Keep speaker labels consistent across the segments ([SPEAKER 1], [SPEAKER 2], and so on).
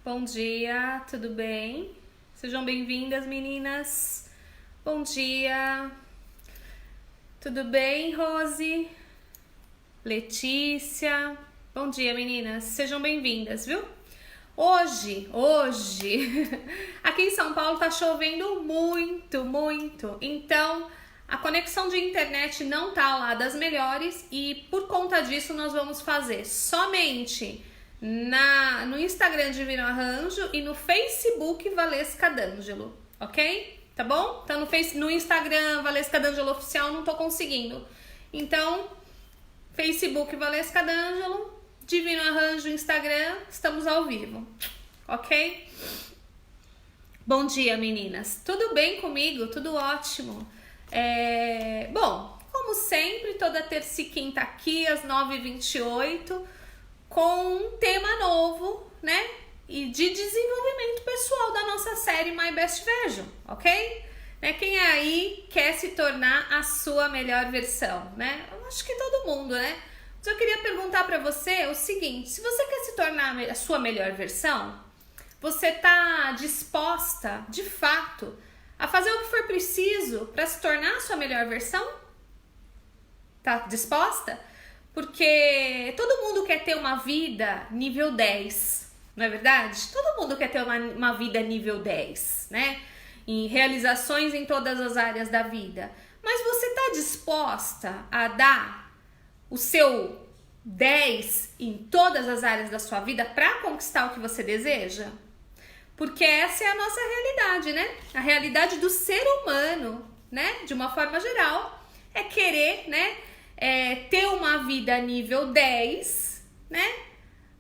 [SPEAKER 1] Bom dia, tudo bem? Sejam bem-vindas, meninas. Bom dia. Tudo bem, Rose? Letícia. Bom dia, meninas. Sejam bem-vindas, viu? Hoje, aqui em São Paulo tá chovendo muito. Então, a conexão de internet não tá lá das melhores e por conta disso nós vamos fazer somente no Instagram Divino Arranjo e no Facebook Valesca D'Angelo, ok? Tá bom? Então no Instagram Valesca D'Angelo Oficial não tô conseguindo. Então, Facebook Valesca D'Angelo, Divino Arranjo Instagram, estamos ao vivo, ok? Bom dia, meninas. Tudo bem comigo? Tudo ótimo. Bom, como sempre, toda terça e quinta aqui às 9h28, com um tema novo, né? E de desenvolvimento pessoal da nossa série My Best Version, ok? Quem aí quer se tornar a sua melhor versão, né? Eu acho que todo mundo, né? Mas eu queria perguntar pra você o seguinte: se você quer se tornar a sua melhor versão, você tá disposta, de fato, a fazer o que for preciso para se tornar a sua melhor versão? Tá disposta? Porque todo mundo quer ter uma vida nível 10, não é verdade? Todo mundo quer ter uma vida nível 10, né? Em realizações em todas as áreas da vida. Mas você tá disposta a dar o seu 10 em todas as áreas da sua vida para conquistar o que você deseja? Porque essa é a nossa realidade, né? A realidade do ser humano, né? De uma forma geral, é querer, né? Ter uma vida nível 10, né?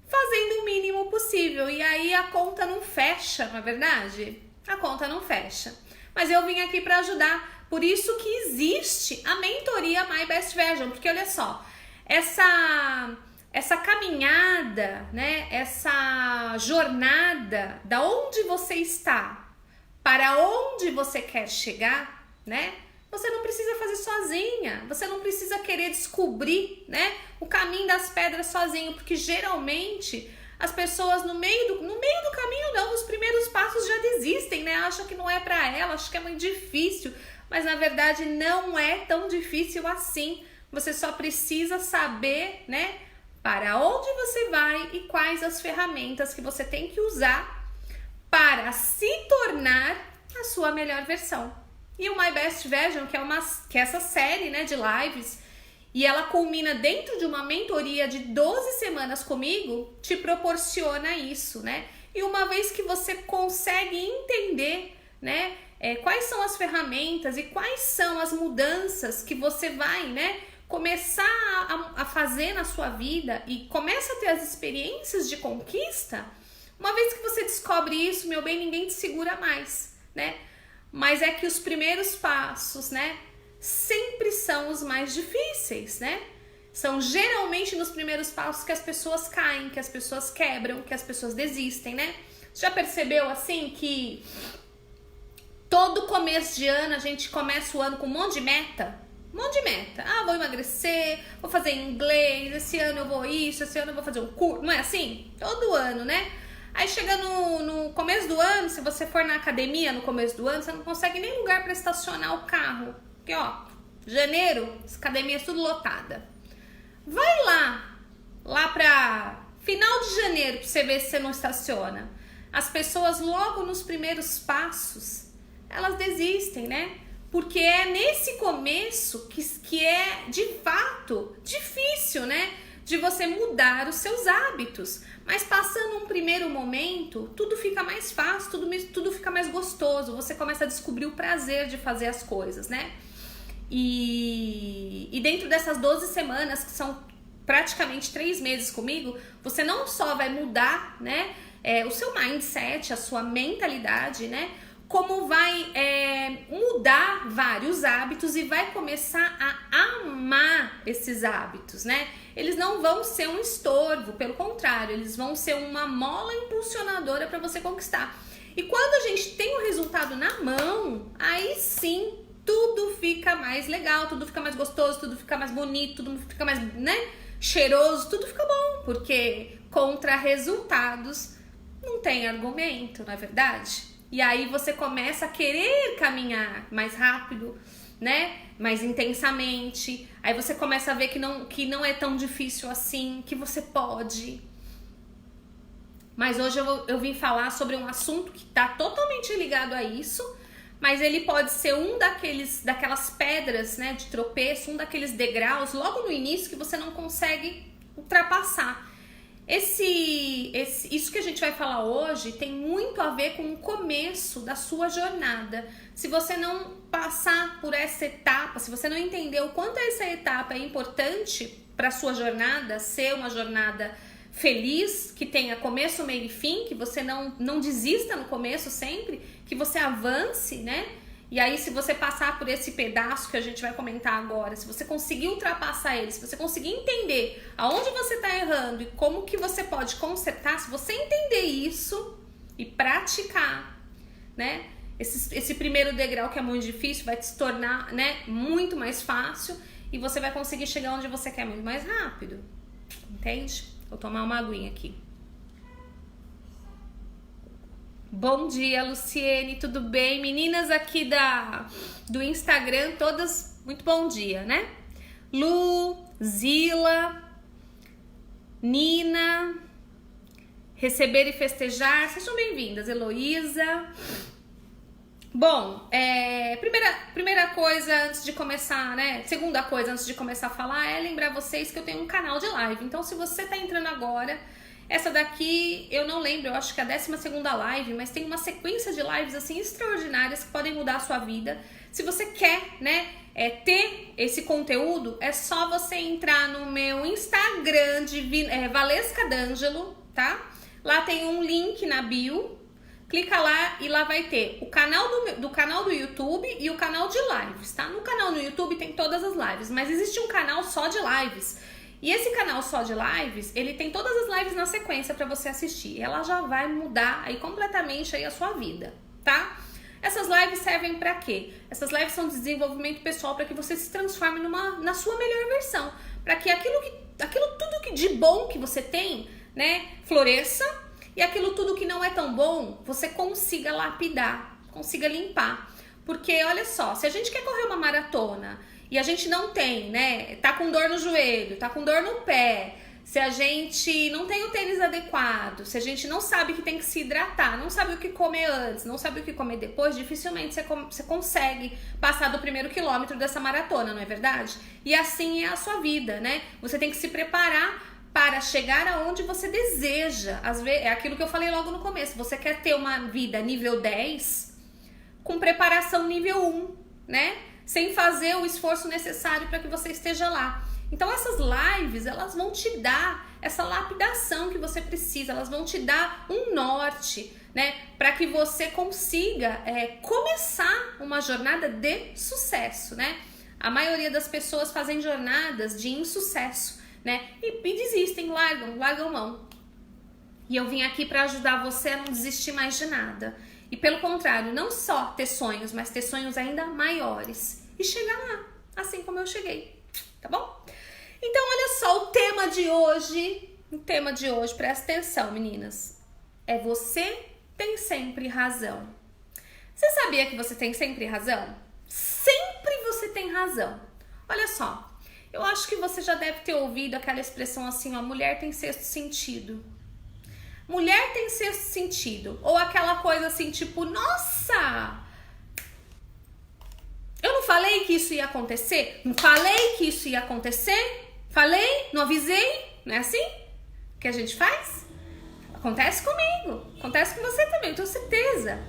[SPEAKER 1] Fazendo o mínimo possível. E aí a conta não fecha, não é verdade? A conta não fecha. Mas eu vim aqui para ajudar. Por isso que existe a mentoria My Best Version. Porque olha só, essa caminhada, né? Essa jornada da onde você está para onde você quer chegar, né? Você não precisa fazer sozinha, você não precisa querer descobrir, né, o caminho das pedras sozinho, porque geralmente as pessoas no meio do caminho não, nos primeiros passos já desistem, né, acham que não é pra ela, acham que é muito difícil, mas na verdade não é tão difícil assim, você só precisa saber, né, para onde você vai e quais as ferramentas que você tem que usar para se tornar a sua melhor versão. E o My Best Version, que é essa série, né, de lives, e ela culmina dentro de uma mentoria de 12 semanas comigo, te proporciona isso, né? E uma vez que você consegue entender, né, quais são as ferramentas e quais são as mudanças que você vai, né, começar a fazer na sua vida e começa a ter as experiências de conquista, uma vez que você descobre isso, meu bem, ninguém te segura mais, né? Mas é que os primeiros passos, né, sempre são os mais difíceis, né? São geralmente nos primeiros passos que as pessoas caem, que as pessoas quebram, que as pessoas desistem, né? Já percebeu, assim, que todo começo de ano a gente começa o ano com um monte de meta? Um monte de meta. Ah, vou emagrecer, vou fazer inglês, esse ano eu vou isso, esse ano eu vou fazer um curso. Não é assim? Todo ano, né? Aí chega no começo do ano, se você for na academia no começo do ano, você não consegue nem lugar para estacionar o carro. Porque, ó, janeiro, as academias tudo lotada. Vai lá pra final de janeiro, pra você ver se você não estaciona. As pessoas logo nos primeiros passos, elas desistem, né? Porque é nesse começo que é, de fato, difícil, né? De você mudar os seus hábitos. Mas passando um primeiro momento, tudo fica mais fácil, tudo fica mais gostoso. Você começa a descobrir o prazer de fazer as coisas, né? E dentro dessas 12 semanas, que são praticamente 3 meses comigo, você não só vai mudar, né, o seu mindset, a sua mentalidade, né? Como vai mudar vários hábitos e vai começar a amar esses hábitos, né? Eles não vão ser um estorvo, pelo contrário, eles vão ser uma mola impulsionadora para você conquistar. E quando a gente tem o resultado na mão, aí sim, tudo fica mais legal, tudo fica mais gostoso, tudo fica mais bonito, tudo fica mais, né, cheiroso, tudo fica bom, porque contra resultados Não tem argumento, não é verdade? E aí você começa a querer caminhar mais rápido, né? Mais intensamente. Aí você começa a ver que não é tão difícil assim, que você pode. Mas hoje eu vim falar sobre um assunto que está totalmente ligado a isso, mas ele pode ser daquelas pedras, né, de tropeço, um daqueles degraus logo no início que você não consegue ultrapassar. Isso que a gente vai falar hoje tem muito a ver com o começo da sua jornada. Se você não passar por essa etapa, se você não entender o quanto essa etapa é importante para a sua jornada, ser uma jornada feliz, que tenha começo, meio e fim, que você não desista no começo sempre, que você avance, né? E aí, se você passar por esse pedaço que a gente vai comentar agora, se você conseguir ultrapassar ele, se você conseguir entender aonde você está errando e como que você pode consertar, se você entender isso e praticar, né? Esse primeiro degrau que é muito difícil vai se tornar, né, muito mais fácil e você vai conseguir chegar onde você quer muito mais rápido, entende? Vou tomar uma aguinha aqui. Bom dia, Luciene, tudo bem? Meninas aqui do Instagram, todas muito bom dia, né? Lu, Zila, Nina, receber e festejar, sejam bem-vindas, Heloísa. Bom, primeira coisa antes de começar, né? Segunda coisa antes de começar a falar é lembrar vocês que eu tenho um canal de live. Então, se você tá entrando agora, essa daqui eu não lembro, eu acho que é a 12ª live, mas tem uma sequência de lives assim extraordinárias que podem mudar a sua vida. Se você quer, né, ter esse conteúdo, é só você entrar no meu Instagram de Valesca D'Angelo, tá? Lá tem um link na bio. Clica lá e lá vai ter o canal do canal do YouTube e o canal de lives, tá? No canal no YouTube tem todas as lives, mas existe um canal só de lives. E esse canal só de lives, ele tem todas as lives na sequência para você assistir. Ela já vai mudar aí completamente aí a sua vida, tá? Essas lives servem para quê? Essas lives são de desenvolvimento pessoal para que você se transforme na sua melhor versão, para que aquilo tudo que de bom que você tem, né, floresça. E aquilo tudo que não é tão bom, você consiga lapidar, consiga limpar. Porque, olha só, se a gente quer correr uma maratona e a gente não tem, né, tá com dor no joelho, tá com dor no pé, se a gente não tem o tênis adequado, se a gente não sabe que tem que se hidratar, não sabe o que comer antes, não sabe o que comer depois, dificilmente você consegue passar do primeiro quilômetro dessa maratona, não é verdade? E assim é a sua vida, né? Você tem que se preparar para chegar aonde você deseja. Às vezes, é aquilo que eu falei logo no começo. Você quer ter uma vida nível 10 com preparação nível 1, né? Sem fazer o esforço necessário para que você esteja lá. Então essas lives, elas vão te dar essa lapidação que você precisa. Elas vão te dar um norte, né? Para que você consiga começar uma jornada de sucesso, né? A maioria das pessoas fazem jornadas de insucesso, né? E desistem, largam mão. E eu vim aqui para ajudar você a não desistir mais de nada. E pelo contrário, não só ter sonhos, mas ter sonhos ainda maiores. E chegar lá, assim como eu cheguei. Tá bom? Então, olha só, o tema de hoje, presta atenção, meninas. É você tem sempre razão. Você sabia que você tem sempre razão? Sempre você tem razão. Olha só. Eu acho que você já deve ter ouvido aquela expressão assim, ó, mulher tem sexto sentido. Mulher tem sexto sentido. Ou aquela coisa assim, tipo, nossa, eu não falei que isso ia acontecer? Não falei que isso ia acontecer? Falei? Não avisei? Não é assim que a gente faz? Acontece comigo. Acontece com você também, eu tenho certeza.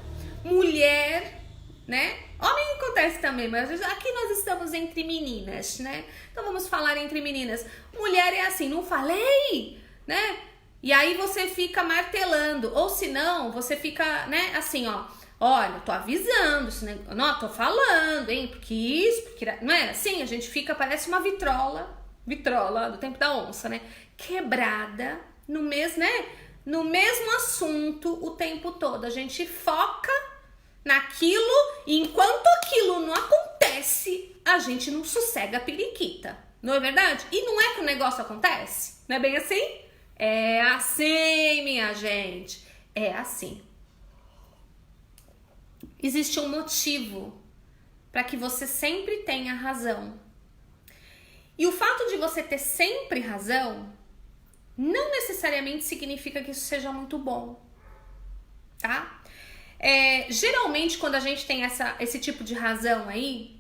[SPEAKER 1] Mulher, né? Homem acontece também, mas aqui nós estamos entre meninas, né? Então vamos falar entre meninas. Mulher é assim, não falei, né? E aí você fica martelando, ou se não, você fica, né, assim, ó, olha, tô avisando, isso, né? Não, tô falando, hein? Porque isso, porque não é assim, a gente fica, parece uma vitrola do tempo da onça, né? Quebrada no mesmo assunto o tempo todo. A gente foca naquilo e enquanto aquilo não acontece, a gente não sossega a periquita. Não é verdade? E não é que o negócio acontece? Não é bem assim? É assim, minha gente. é assim. Existe um motivo para que você sempre tenha razão. E o fato de você ter sempre razão não necessariamente significa que isso seja muito bom, tá? Geralmente, quando a gente tem esse tipo de razão aí,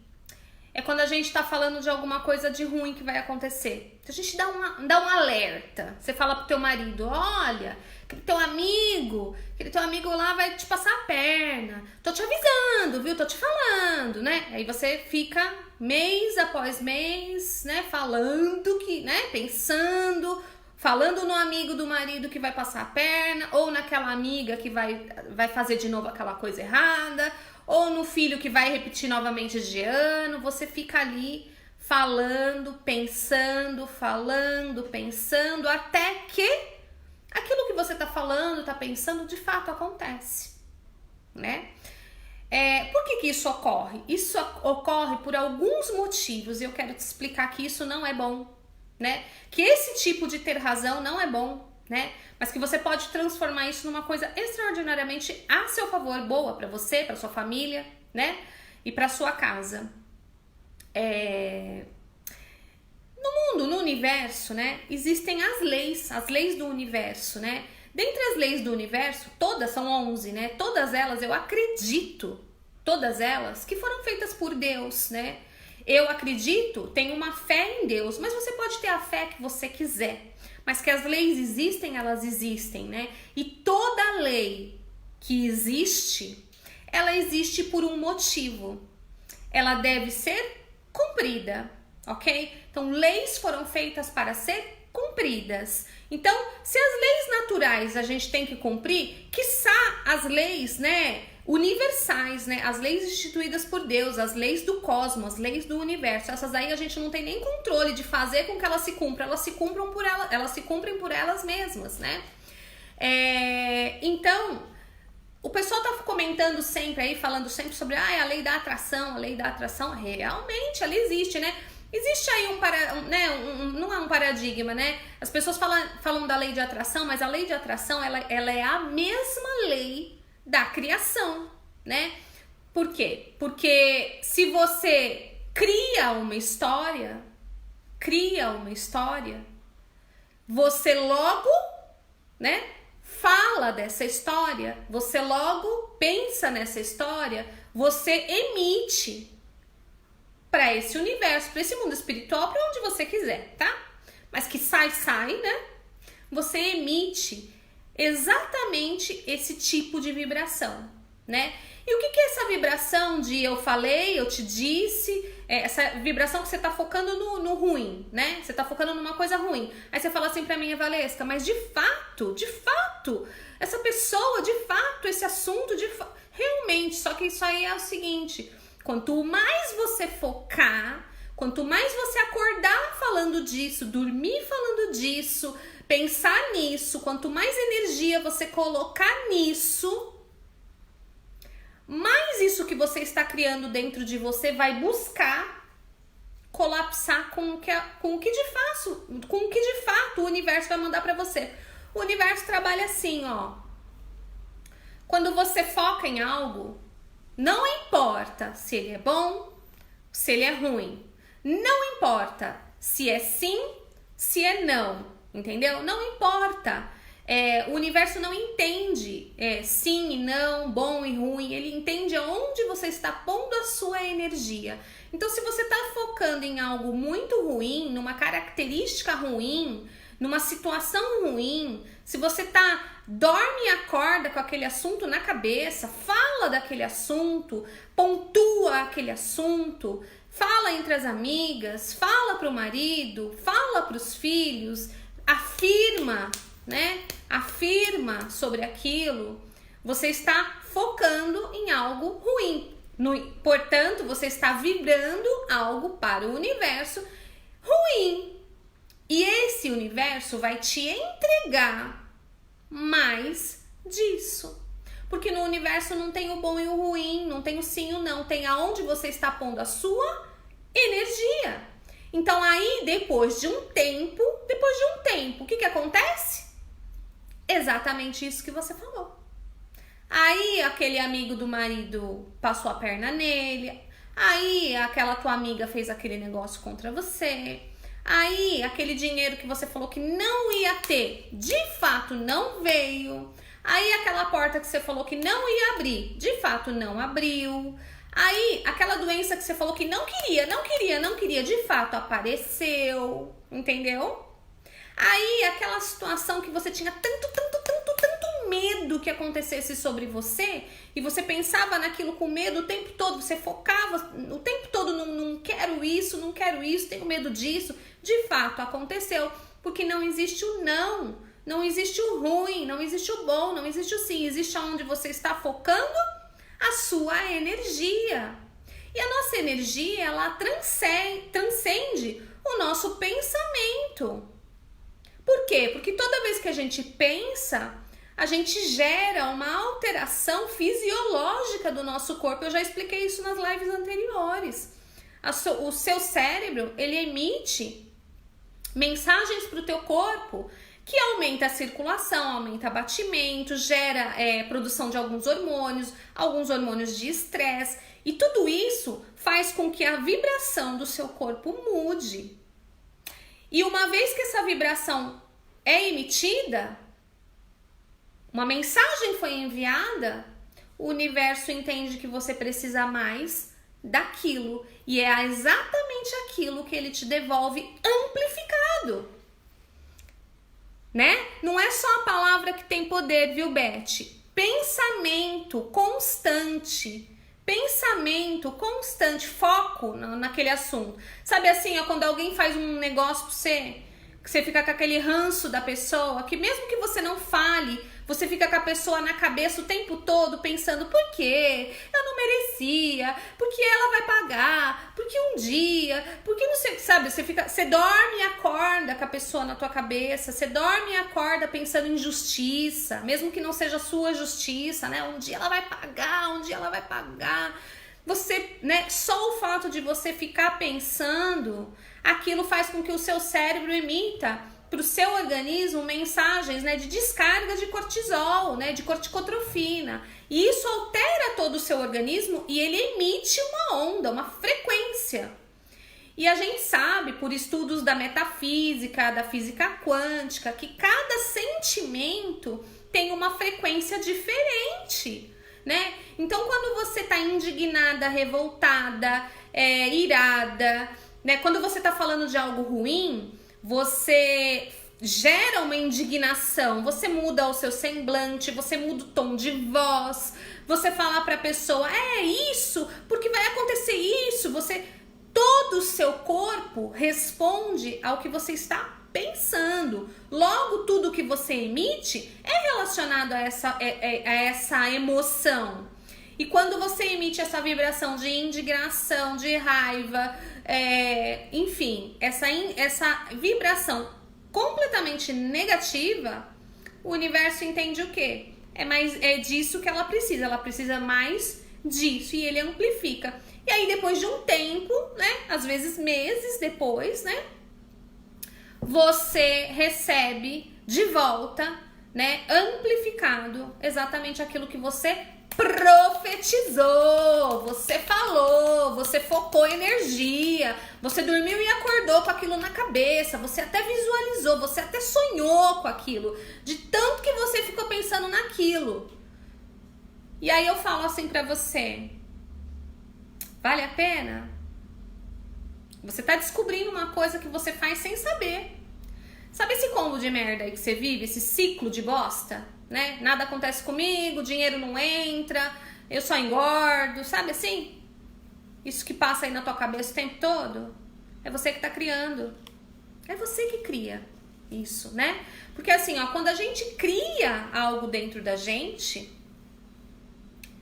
[SPEAKER 1] é quando a gente tá falando de alguma coisa de ruim que vai acontecer. Então a gente dá um alerta. Você fala pro teu marido, olha, aquele teu amigo lá vai te passar a perna. Tô te avisando, viu? Tô te falando, né? Aí você fica mês após mês, né? Falando que, né? Pensando, falando no amigo do marido que vai passar a perna, ou naquela amiga que vai fazer de novo aquela coisa errada, ou no filho que vai repetir novamente de ano. Você fica ali falando, pensando, até que aquilo que você tá falando, tá pensando, de fato acontece, né? Por que isso ocorre? Isso ocorre por alguns motivos e eu quero te explicar que isso não é bom, né? Que esse tipo de ter razão não é bom, né? Mas que você pode transformar isso numa coisa extraordinariamente a seu favor, boa para você, para sua família, né? E para sua casa. No mundo, no universo, né? Existem as leis do universo, né? Dentre as leis do universo, todas são 11, né? Todas elas, eu acredito, todas elas que foram feitas por Deus, né? Eu acredito, tenho uma fé em Deus, mas você pode ter a fé que você quiser. Mas que as leis existem, elas existem, né? E toda lei que existe, ela existe por um motivo. Ela deve ser cumprida, ok? Então, leis foram feitas para ser cumpridas. Então, se as leis naturais a gente tem que cumprir, quiçá as leis, né, universais, né, as leis instituídas por Deus, as leis do cosmos, as leis do universo, essas aí a gente não tem nem controle de fazer com que elas se cumpram, elas se cumprem por elas mesmas, né? Então, o pessoal tá comentando sempre aí, falando sempre sobre a lei da atração, realmente ela existe, né? Existe aí não é um paradigma, né? As pessoas falam da lei de atração, mas a lei de atração, ela é a mesma lei da criação, né? Por quê? Porque se você cria uma história, você logo, né, fala dessa história, você logo pensa nessa história, você emite para esse universo, para esse mundo espiritual, para onde você quiser, tá? Mas que sai, né? Você emite exatamente esse tipo de vibração, né? E o que é essa vibração de eu falei, eu te disse, essa vibração que você tá focando no ruim, né? Você tá focando numa coisa ruim. Aí você fala assim pra mim, Valesca, mas de fato, essa pessoa, de fato, esse assunto, realmente, só que isso aí é o seguinte, quanto mais você focar, quanto mais você acordar falando disso, dormir falando disso, pensar nisso, quanto mais energia você colocar nisso, mais isso que você está criando dentro de você vai buscar colapsar com o que de fato o universo vai mandar para você. O universo trabalha assim, ó. Quando você foca em algo, não importa se ele é bom, se ele é ruim. Não importa se é sim, se é não. Entendeu? Não importa. O universo não entende sim e não, bom e ruim. Ele entende aonde você está pondo a sua energia. Então, se você está focando em algo muito ruim, numa característica ruim, numa situação ruim, se você dorme e acorda com aquele assunto na cabeça, fala daquele assunto, pontua aquele assunto, fala entre as amigas, fala para o marido, fala para os filhos, afirma, né? Afirma sobre aquilo, você está focando em algo ruim. Portanto, você está vibrando algo para o universo ruim. E esse universo vai te entregar mais disso. Porque no universo não tem o bom e o ruim, não tem o sim e o não, tem aonde você está pondo a sua energia. Então aí, depois de um tempo, o que acontece? Exatamente isso que você falou. Aí aquele amigo do marido passou a perna nele. Aí aquela tua amiga fez aquele negócio contra você. Aí aquele dinheiro que você falou que não ia ter, de fato não veio. Aí aquela porta que você falou que não ia abrir, de fato não abriu. Aí aquela doença que você falou que não queria, de fato apareceu, entendeu? Aí aquela situação que você tinha tanto medo que acontecesse sobre você, e você pensava naquilo com medo o tempo todo, você focava o tempo todo, não quero isso, tenho medo disso. De fato aconteceu, porque não existe o não existe o ruim, não existe o bom, não existe o sim, existe aonde você está focando a sua energia. E a nossa energia, ela transcende o nosso pensamento. Por quê? Porque toda vez que a gente pensa, a gente gera uma alteração fisiológica do nosso corpo. Eu já expliquei isso nas lives anteriores. O seu cérebro, ele emite mensagens para o teu corpo que aumenta a circulação, aumenta batimento, gera produção de alguns hormônios de estresse. E tudo isso faz com que a vibração do seu corpo mude. E uma vez que essa vibração é emitida, uma mensagem foi enviada, o universo entende que você precisa mais daquilo. E é exatamente aquilo que ele te devolve amplificado. Né? Não é só a palavra que tem poder, viu, Beth? Pensamento constante, foco naquele assunto. Sabe assim, ó, quando alguém faz um negócio pra você, que você fica com aquele ranço da pessoa, que mesmo que você não fale, você fica com a pessoa na cabeça o tempo todo pensando, por quê? Eu não merecia, porque ela vai pagar, porque um dia, porque não sei, sabe? Você dorme e acorda com a pessoa na tua cabeça, você dorme e acorda pensando em justiça, mesmo que não seja sua justiça, né? Um dia ela vai pagar. Você, né? Só o fato de você ficar pensando, aquilo faz com que o seu cérebro emita para o seu organismo mensagens, né, de descarga de cortisol, né, de corticotrofina. E isso altera todo o seu organismo e ele emite uma onda, uma frequência. E a gente sabe, por estudos da metafísica, da física quântica, que cada sentimento tem uma frequência diferente, né? Então, quando você está indignada, revoltada, irada, né, quando você está falando de algo ruim, você gera uma indignação, você muda o seu semblante, você muda o tom de voz, você fala para a pessoa, é isso, porque vai acontecer isso, todo o seu corpo responde ao que você está pensando. Logo, tudo que você emite é relacionado a essa emoção. E quando você emite essa vibração de indignação, de raiva, enfim, essa vibração completamente negativa, o universo entende o quê? É disso que ela precisa mais disso, e ele amplifica. E aí depois de um tempo, né, às vezes meses depois, né, você recebe de volta, né, amplificado exatamente aquilo que você profetizou, você falou, você focou energia, você dormiu e acordou com aquilo na cabeça, você até visualizou, você até sonhou com aquilo, de tanto que você ficou pensando naquilo. E aí eu falo assim pra você, vale a pena? Você tá descobrindo uma coisa que você faz sem saber. Sabe esse combo de merda aí que você vive, esse ciclo de bosta? Né? Nada acontece comigo, dinheiro não entra, eu só engordo, sabe assim? Isso que passa aí na tua cabeça o tempo todo, é você que tá criando. É você que cria isso, né? Porque assim, ó, quando a gente cria algo dentro da gente,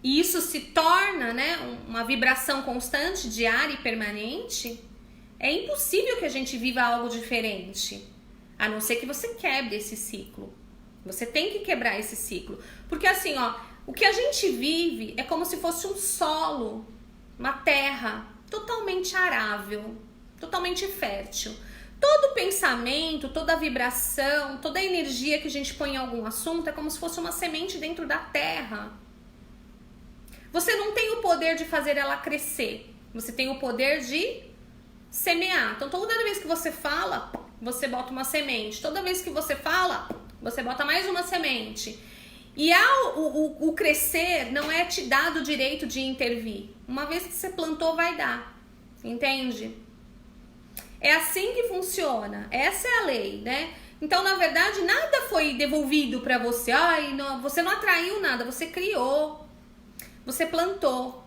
[SPEAKER 1] e isso se torna, né, uma vibração constante, diária e permanente, é impossível que a gente viva algo diferente, a não ser que você quebre esse ciclo. Você tem que quebrar esse ciclo. Porque assim, ó, o que a gente vive é como se fosse um solo, uma terra totalmente arável, totalmente fértil. Todo pensamento, toda vibração, toda energia que a gente põe em algum assunto é como se fosse uma semente dentro da terra. Você não tem o poder de fazer ela crescer. Você tem o poder de semear. Então, toda vez que você fala, você bota uma semente. Toda vez que você fala, você bota mais uma semente. E o crescer não é te dado o direito de intervir. Uma vez que você plantou, vai dar. Entende? É assim que funciona. Essa é a lei, né? Então, na verdade, nada foi devolvido para você. Ai, não, você não atraiu nada, você criou. Você plantou.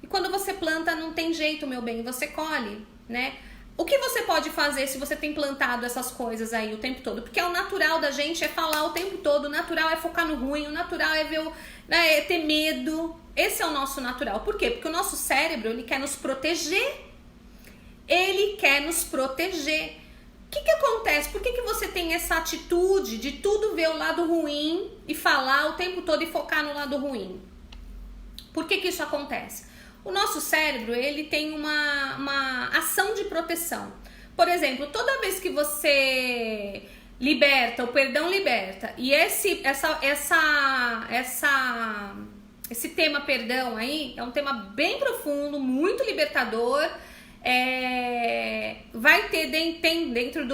[SPEAKER 1] E quando você planta, não tem jeito, meu bem, você colhe, né? O que você pode fazer se você tem plantado essas coisas aí o tempo todo? Porque o natural da gente é falar o tempo todo, o natural é focar no ruim, o natural é ver né, é ter medo. Esse é o nosso natural. Por quê? Porque o nosso cérebro, ele quer nos proteger. Ele quer nos proteger. O que acontece? Por que você tem essa atitude de tudo ver o lado ruim e falar o tempo todo e focar no lado ruim? Por que isso acontece? O nosso cérebro, ele tem uma ação de proteção. Por exemplo, toda vez que você liberta, o perdão liberta, e esse tema perdão aí é um tema bem profundo, muito libertador. Vai ter tem dentro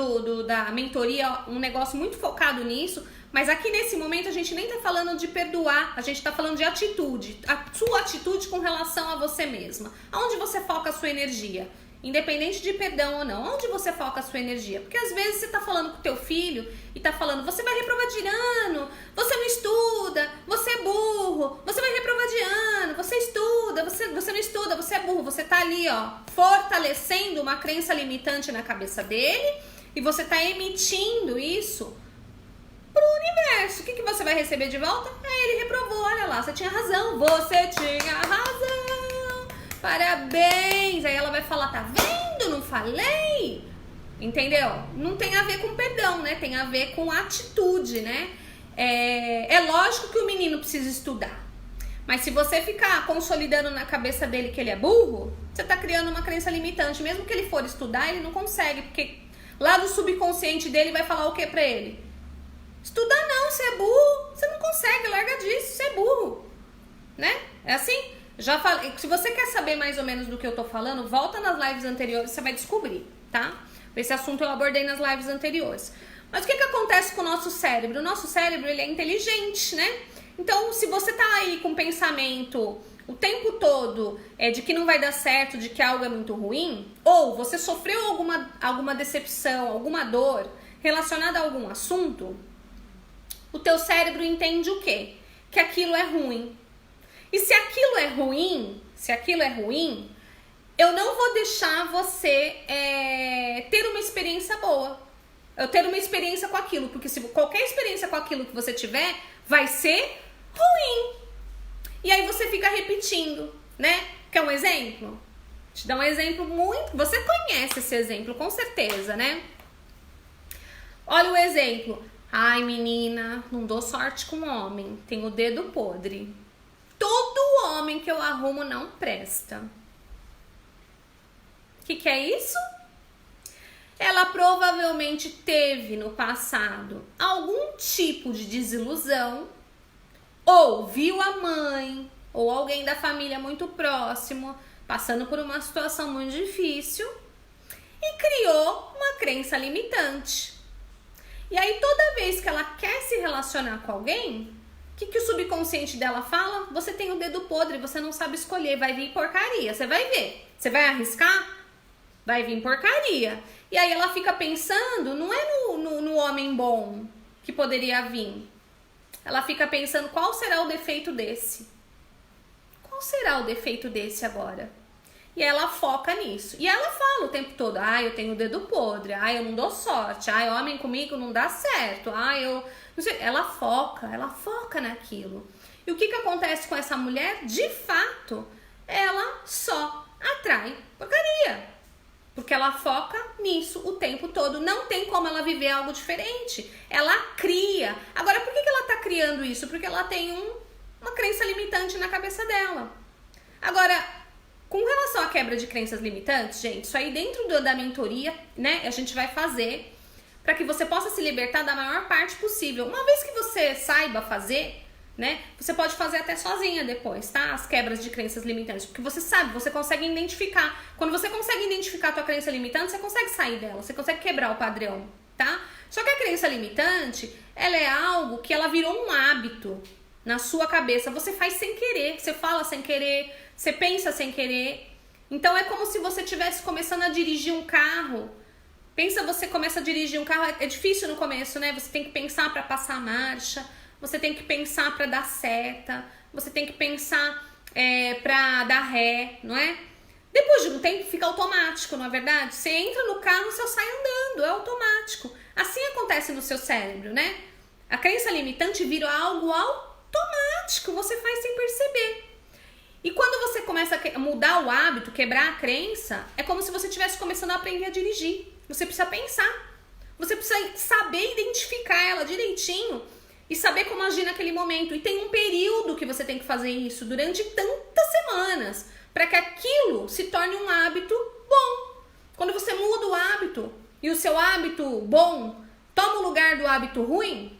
[SPEAKER 1] da mentoria um negócio muito focado nisso, mas aqui nesse momento a gente nem tá falando de perdoar, a gente tá falando de atitude, a sua atitude com relação a você mesma. Aonde você foca a sua energia? Independente de perdão ou não, onde você foca a sua energia? Porque às vezes você tá falando com o teu filho e tá falando, você vai reprovar de ano, você não estuda, você é burro, você vai reprovar de ano, você estuda, você não estuda, você é burro. Você tá ali, ó, fortalecendo uma crença limitante na cabeça dele e você tá emitindo isso pro universo. O que você vai receber de volta? Ele reprovou, olha lá, você tinha razão, você tinha razão, parabéns. Aí ela vai falar, tá vendo, não falei? Entendeu? Não tem a ver com perdão, né? Tem a ver com atitude, né? É lógico que o menino precisa estudar, mas se você ficar consolidando na cabeça dele que ele é burro, você tá criando uma crença limitante. Mesmo que ele for estudar, ele não consegue, porque lá do subconsciente dele vai falar o que pra ele? Estudar não, você é burro, você não consegue, larga disso, você é burro, né? É assim? Já falei. Se você quer saber mais ou menos do que eu tô falando, volta nas lives anteriores, você vai descobrir, tá? Esse assunto eu abordei nas lives anteriores. Mas o que acontece com o nosso cérebro? O nosso cérebro, ele é inteligente, né? Então, se você tá aí com pensamento o tempo todo de que não vai dar certo, de que algo é muito ruim, ou você sofreu alguma decepção, alguma dor relacionada a algum assunto, o teu cérebro entende o quê? Que aquilo é ruim. E se aquilo é ruim, eu não vou deixar você ter uma experiência boa. Eu ter uma experiência com aquilo, porque se qualquer experiência com aquilo que você tiver, vai ser ruim. E aí você fica repetindo, né? Quer um exemplo? Vou te dar um exemplo muito... Você conhece esse exemplo, com certeza, né? Olha o exemplo. Ai, menina, não dou sorte com homem, tenho o dedo podre. Todo homem que eu arrumo não presta. O que é isso? Ela provavelmente teve no passado algum tipo de desilusão, ou viu a mãe, ou alguém da família muito próximo, passando por uma situação muito difícil, e criou uma crença limitante. E aí, toda vez que ela quer se relacionar com alguém, o que o subconsciente dela fala? Você tem o dedo podre, você não sabe escolher, vai vir porcaria, você vai ver. Você vai arriscar? Vai vir porcaria. E aí ela fica pensando, não é no homem bom que poderia vir. Ela fica pensando, qual será o defeito desse? Qual será o defeito desse agora? E ela foca nisso. E ela fala o tempo todo, eu tenho o dedo podre, eu não dou sorte, homem comigo não dá certo, eu... Não sei. Ela foca naquilo. E o que acontece com essa mulher? De fato, ela só atrai porcaria. Porque ela foca nisso o tempo todo. Não tem como ela viver algo diferente. Ela cria. Agora, por que ela tá criando isso? Porque ela tem uma crença limitante na cabeça dela. Agora, com relação à quebra de crenças limitantes, gente, isso aí dentro da mentoria, né, a gente vai fazer para que você possa se libertar da maior parte possível. Uma vez que você saiba fazer, né? Você pode fazer até sozinha depois, tá? As quebras de crenças limitantes, porque você sabe, você consegue identificar. Quando você consegue identificar a tua crença limitante, você consegue sair dela, você consegue quebrar o padrão, tá? Só que a crença limitante, ela é algo que ela virou um hábito na sua cabeça. Você faz sem querer, você fala sem querer, você pensa sem querer. Então é como se você estivesse começando a dirigir um carro. Pensa, você começa a dirigir um carro, é difícil no começo, né? Você tem que pensar para passar a marcha, você tem que pensar para dar seta, você tem que pensar para dar ré, não é? Depois de um tempo fica automático, não é verdade? Você entra no carro, você sai andando, é automático. Assim acontece no seu cérebro, né? A crença limitante vira algo automático, você faz sem perceber. E quando você começa a mudar o hábito, quebrar a crença, é como se você estivesse começando a aprender a dirigir. Você precisa pensar, você precisa saber identificar ela direitinho e saber como agir naquele momento. E tem um período que você tem que fazer isso, durante tantas semanas, para que aquilo se torne um hábito bom. Quando você muda o hábito e o seu hábito bom toma o lugar do hábito ruim,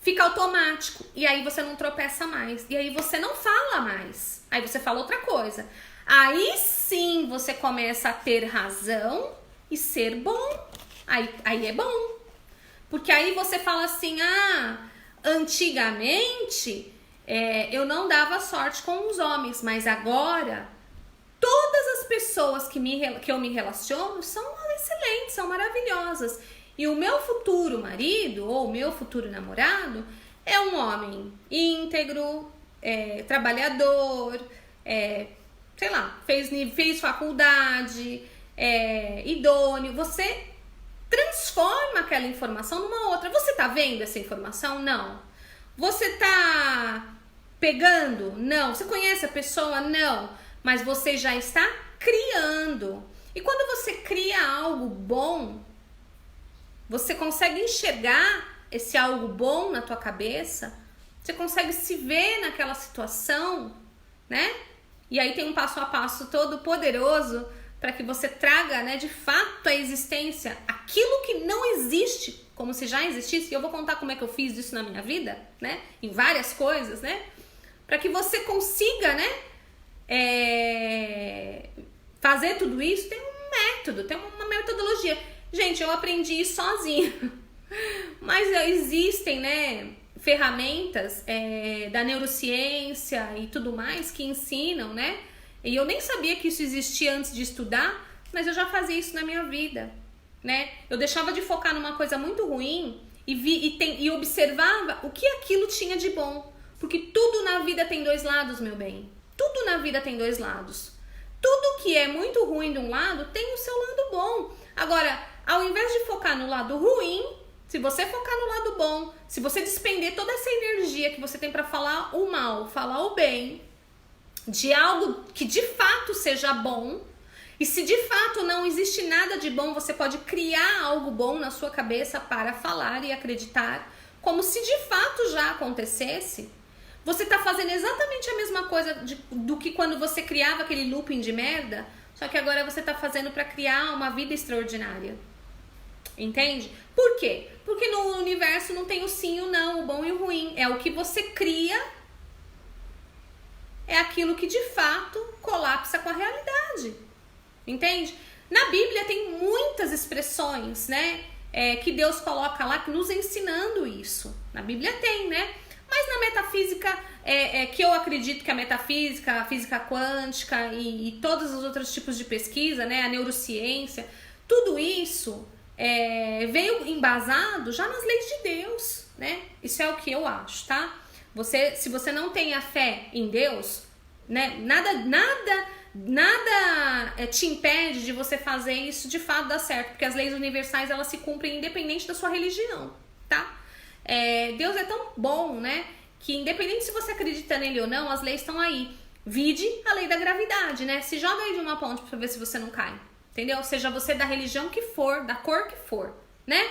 [SPEAKER 1] fica automático. E aí você não tropeça mais. E aí você não fala mais. Aí você fala outra coisa. Aí sim você começa a ter razão e ser bom. Aí é bom. Porque aí você fala assim, antigamente eu não dava sorte com os homens, mas agora todas as pessoas que eu me relaciono são excelentes, são maravilhosas. E o meu futuro marido ou o meu futuro namorado é um homem íntegro, trabalhador, sei lá, fez faculdade, idôneo. Você transforma aquela informação numa outra. Você tá vendo essa informação? Não. Você tá pegando? Não. Você conhece a pessoa? Não. Mas você já está criando. E quando você cria algo bom, você consegue enxergar esse algo bom na tua cabeça, você consegue se ver naquela situação, né? E aí tem um passo a passo todo poderoso para que você traga, né, de fato, à existência aquilo que não existe, como se já existisse. E eu vou contar como é que eu fiz isso na minha vida, né? Em várias coisas, né? Para que você consiga, né, fazer tudo isso. Tem um método, tem uma metodologia. Gente, eu aprendi isso sozinha. Mas existem, né, ferramentas da neurociência e tudo mais que ensinam, né? E eu nem sabia que isso existia antes de estudar, mas eu já fazia isso na minha vida, né? Eu deixava de focar numa coisa muito ruim e observava o que aquilo tinha de bom. Porque tudo na vida tem dois lados, meu bem. Tudo na vida tem dois lados. Tudo que é muito ruim de um lado tem o seu lado bom. Agora, ao invés de focar no lado ruim, se você focar no lado bom, se você despender toda essa energia que você tem para falar o mal, falar o bem, de algo que de fato seja bom, e se de fato não existe nada de bom, você pode criar algo bom na sua cabeça para falar e acreditar, como se de fato já acontecesse. Você tá fazendo exatamente a mesma coisa do que quando você criava aquele looping de merda, só que agora você tá fazendo para criar uma vida extraordinária. Entende? Por quê? Porque no universo não tem o sim e o não, o bom e o ruim. É o que você cria, é aquilo que de fato colapsa com a realidade. Entende? Na Bíblia tem muitas expressões, né? Que Deus coloca lá nos ensinando isso. Na Bíblia tem, né? Mas na metafísica, que eu acredito que a metafísica, a física quântica e todos os outros tipos de pesquisa, né? A neurociência, tudo isso veio embasado já nas leis de Deus, né? Isso é o que eu acho, tá? Se você não tem a fé em Deus, né? Nada te impede de você fazer isso de fato dar certo, porque as leis universais elas se cumprem independente da sua religião, tá? Deus é tão bom, né? Que independente se você acredita nele ou não, as leis estão aí. Vide a lei da gravidade, né? Se joga aí de uma ponte pra ver se você não cai. Entendeu? Seja você da religião que for, da cor que for, né?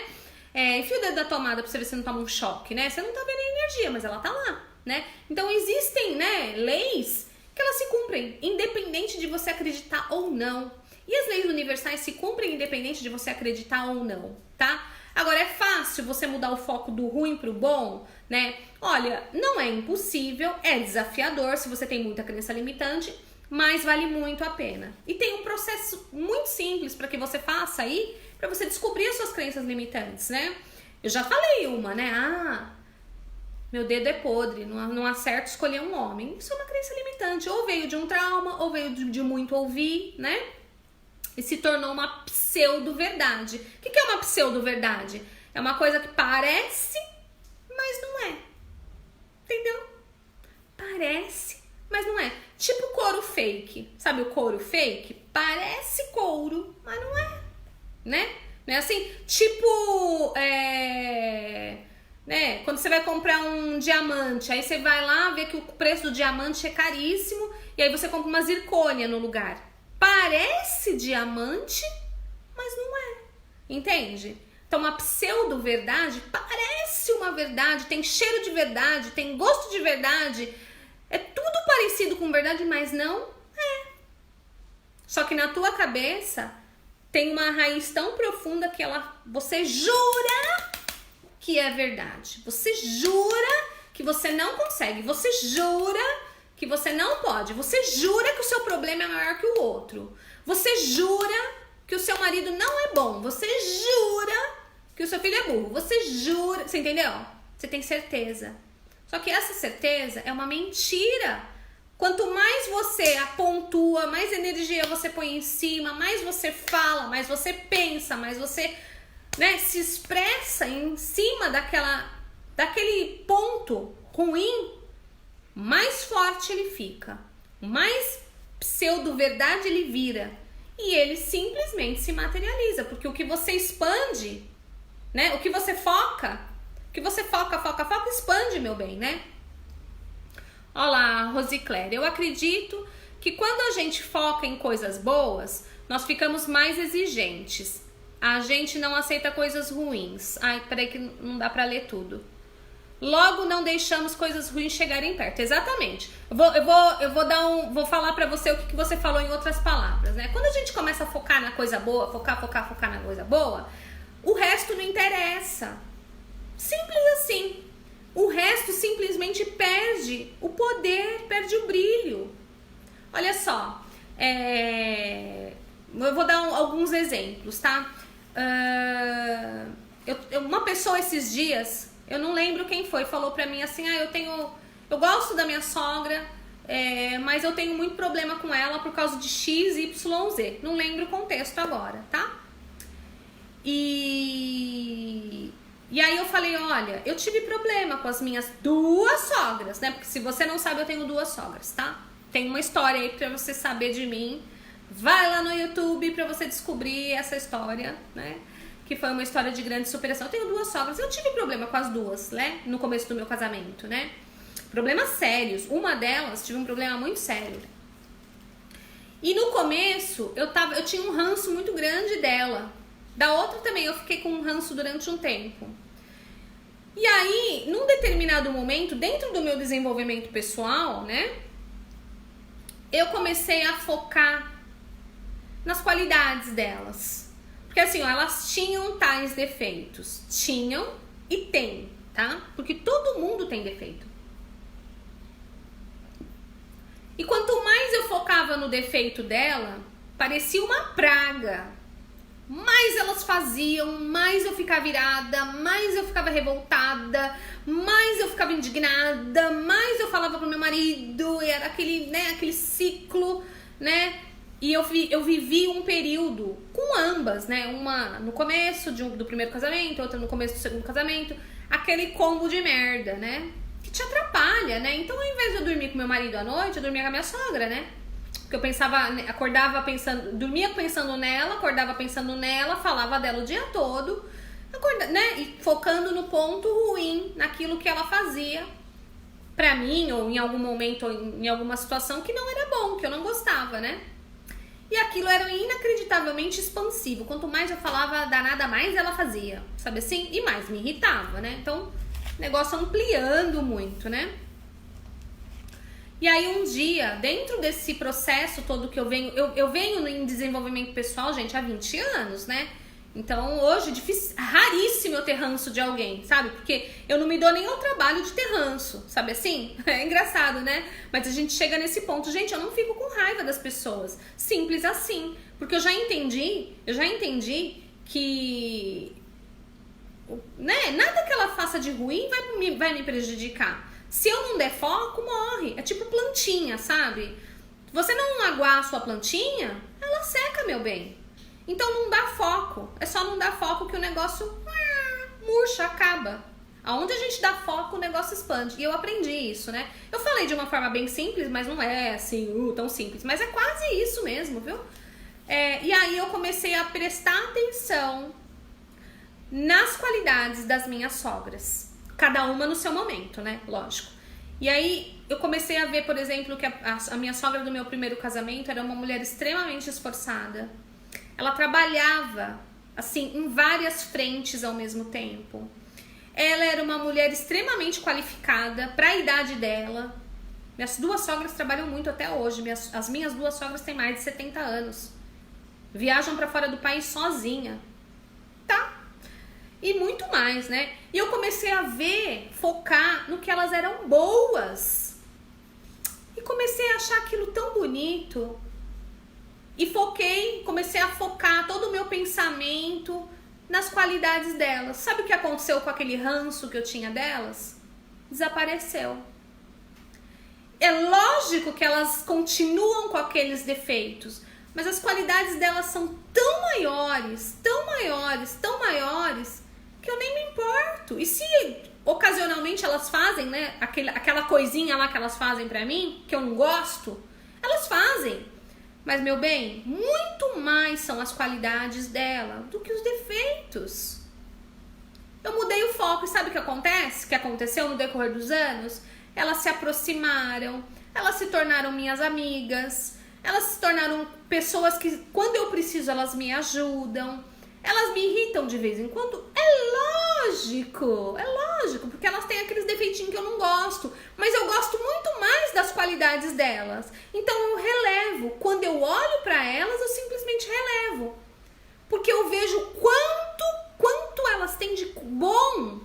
[SPEAKER 1] Enfia o dedo da tomada pra você ver se não toma um choque, né? Você não tá vendo a energia, mas ela tá lá, né? Então existem, né, leis que elas se cumprem, independente de você acreditar ou não. E as leis universais se cumprem independente de você acreditar ou não, tá? Agora, é fácil você mudar o foco do ruim pro bom, né? Olha, não é impossível, é desafiador se você tem muita crença limitante, mas vale muito a pena. E tem um processo muito simples para que você faça aí, para você descobrir as suas crenças limitantes, né? Eu já falei uma, né? Meu dedo é podre, não acerto escolher um homem. Isso é uma crença limitante. Ou veio de um trauma, ou veio de muito ouvir, né? E se tornou uma pseudo-verdade. O que é uma pseudo-verdade? É uma coisa que parece, mas não é. Entendeu? Parece, mas não é. Tipo couro fake. Sabe o couro fake? Parece couro, mas não é. Né? Não é assim? Tipo, né? Quando você vai comprar um diamante, aí você vai lá ver que o preço do diamante é caríssimo e aí você compra uma zircônia no lugar. Parece diamante, mas não é. Entende? Então, uma pseudo-verdade parece uma verdade, tem cheiro de verdade, tem gosto de verdade. É tudo parecido com verdade, mas não é. Só que na tua cabeça tem uma raiz tão profunda que você jura que é verdade. Você jura que você não consegue. Você jura que você não pode. Você jura que o seu problema é maior que o outro. Você jura que o seu marido não é bom. Você jura que o seu filho é burro. Você jura... Você entendeu? Você tem certeza. Só que essa certeza é uma mentira. Quanto mais você apontua, mais energia você põe em cima, mais você fala, mais você pensa, mais você, né, se expressa em cima daquele ponto ruim, mais forte ele fica, mais pseudo-verdade ele vira e ele simplesmente se materializa, porque o que você expande, né, o que você foca, expande, meu bem, né? Olá, Rosicléria, eu acredito que quando a gente foca em coisas boas, nós ficamos mais exigentes, a gente não aceita coisas ruins. Ai, peraí que não dá pra ler tudo. Logo, não deixamos coisas ruins chegarem perto. Exatamente. Vou falar pra você o que você falou em outras palavras, né? Quando a gente começa a focar na coisa boa, focar na coisa boa, o resto não interessa. Simples assim. O resto simplesmente perde o poder, perde o brilho. Olha só. Eu vou dar alguns exemplos, tá? Uma pessoa esses dias... Eu não lembro quem foi, falou pra mim assim, eu gosto da minha sogra, mas eu tenho muito problema com ela por causa de X, Y, Z. Não lembro o contexto agora, tá? E aí eu falei, olha, eu tive problema com as minhas 2 sogras, né? Porque se você não sabe, eu tenho 2 sogras, tá? Tem uma história aí pra você saber de mim. Vai lá no YouTube pra você descobrir essa história, né? Que foi uma história de grande superação. Eu tenho 2 sogras, eu tive problema com as 2, né? No começo do meu casamento, né? Problemas sérios. Uma delas tive um problema muito sério. E no começo, eu tinha um ranço muito grande dela. Da outra também, eu fiquei com um ranço durante um tempo. E aí, num determinado momento, dentro do meu desenvolvimento pessoal, né? Eu comecei a focar nas qualidades delas. Porque assim, ó, elas tinham tais defeitos. Tinham e tem, tá? Porque todo mundo tem defeito. E quanto mais eu focava no defeito dela, parecia uma praga. Mais elas faziam, mais eu ficava irada, mais eu ficava revoltada, mais eu ficava indignada, mais eu falava pro meu marido, e era aquele ciclo, né? E eu vivi um período com ambas, né? Uma no começo do primeiro casamento, outra no começo do segundo casamento. Aquele combo de merda, né? Que te atrapalha, né? Então, ao invés de eu dormir com meu marido à noite, eu dormia com a minha sogra, né? Porque eu acordava pensando, dormia pensando nela, acordava pensando nela, falava dela o dia todo, né? E focando no ponto ruim, naquilo que ela fazia pra mim, ou em algum momento, ou em alguma situação que não era bom, que eu não gostava, né? E aquilo era inacreditavelmente expansivo. Quanto mais eu falava danada, mais ela fazia, sabe assim? E mais me irritava, né? Então, o negócio ampliando muito, né? E aí um dia, dentro desse processo todo que eu venho em desenvolvimento pessoal, gente, há 20 anos, né? Então hoje é raríssimo eu ter ranço de alguém, sabe? Porque eu não me dou nem ao trabalho de ter ranço, sabe assim? É engraçado, né? Mas a gente chega nesse ponto, gente, eu não fico com raiva das pessoas. Simples assim. Porque eu já entendi que, né, nada que ela faça de ruim vai me prejudicar. Se eu não der foco, morre. É tipo plantinha, sabe? Você não aguar a sua plantinha, ela seca, meu bem. Então não dá foco. É só não dar foco que o negócio murcha, acaba. Aonde a gente dá foco, o negócio expande. E eu aprendi isso, né? Eu falei de uma forma bem simples, mas não é assim, tão simples. Mas é quase isso mesmo, viu? E aí eu comecei a prestar atenção nas qualidades das minhas sogras. Cada uma no seu momento, né? Lógico. E aí eu comecei a ver, por exemplo, que a minha sogra do meu primeiro casamento era uma mulher extremamente esforçada. Ela trabalhava, assim, em várias frentes ao mesmo tempo. Ela era uma mulher extremamente qualificada para a idade dela. Minhas duas sogras trabalham muito até hoje. As minhas duas sogras têm mais de 70 anos. Viajam para fora do país sozinha. Tá? E muito mais, né? E eu comecei a focar no que elas eram boas. E comecei a achar aquilo tão bonito. E comecei a focar todo o meu pensamento nas qualidades delas. Sabe o que aconteceu com aquele ranço que eu tinha delas? Desapareceu. É lógico que elas continuam com aqueles defeitos, mas as qualidades delas são tão maiores, que eu nem me importo. E se ocasionalmente elas fazem, né, aquela coisinha lá que elas fazem pra mim, que eu não gosto, elas fazem. Mas, meu bem, muito mais são as qualidades dela do que os defeitos. Eu mudei o foco e sabe o que acontece? O que aconteceu no decorrer dos anos? Elas se aproximaram, elas se tornaram minhas amigas, elas se tornaram pessoas que, quando eu preciso, elas me ajudam. Elas me irritam de vez em quando, é lógico, porque elas têm aqueles defeitinhos que eu não gosto, mas eu gosto muito mais das qualidades delas. Então eu relevo, quando eu olho para elas, eu simplesmente relevo, porque eu vejo quanto elas têm de bom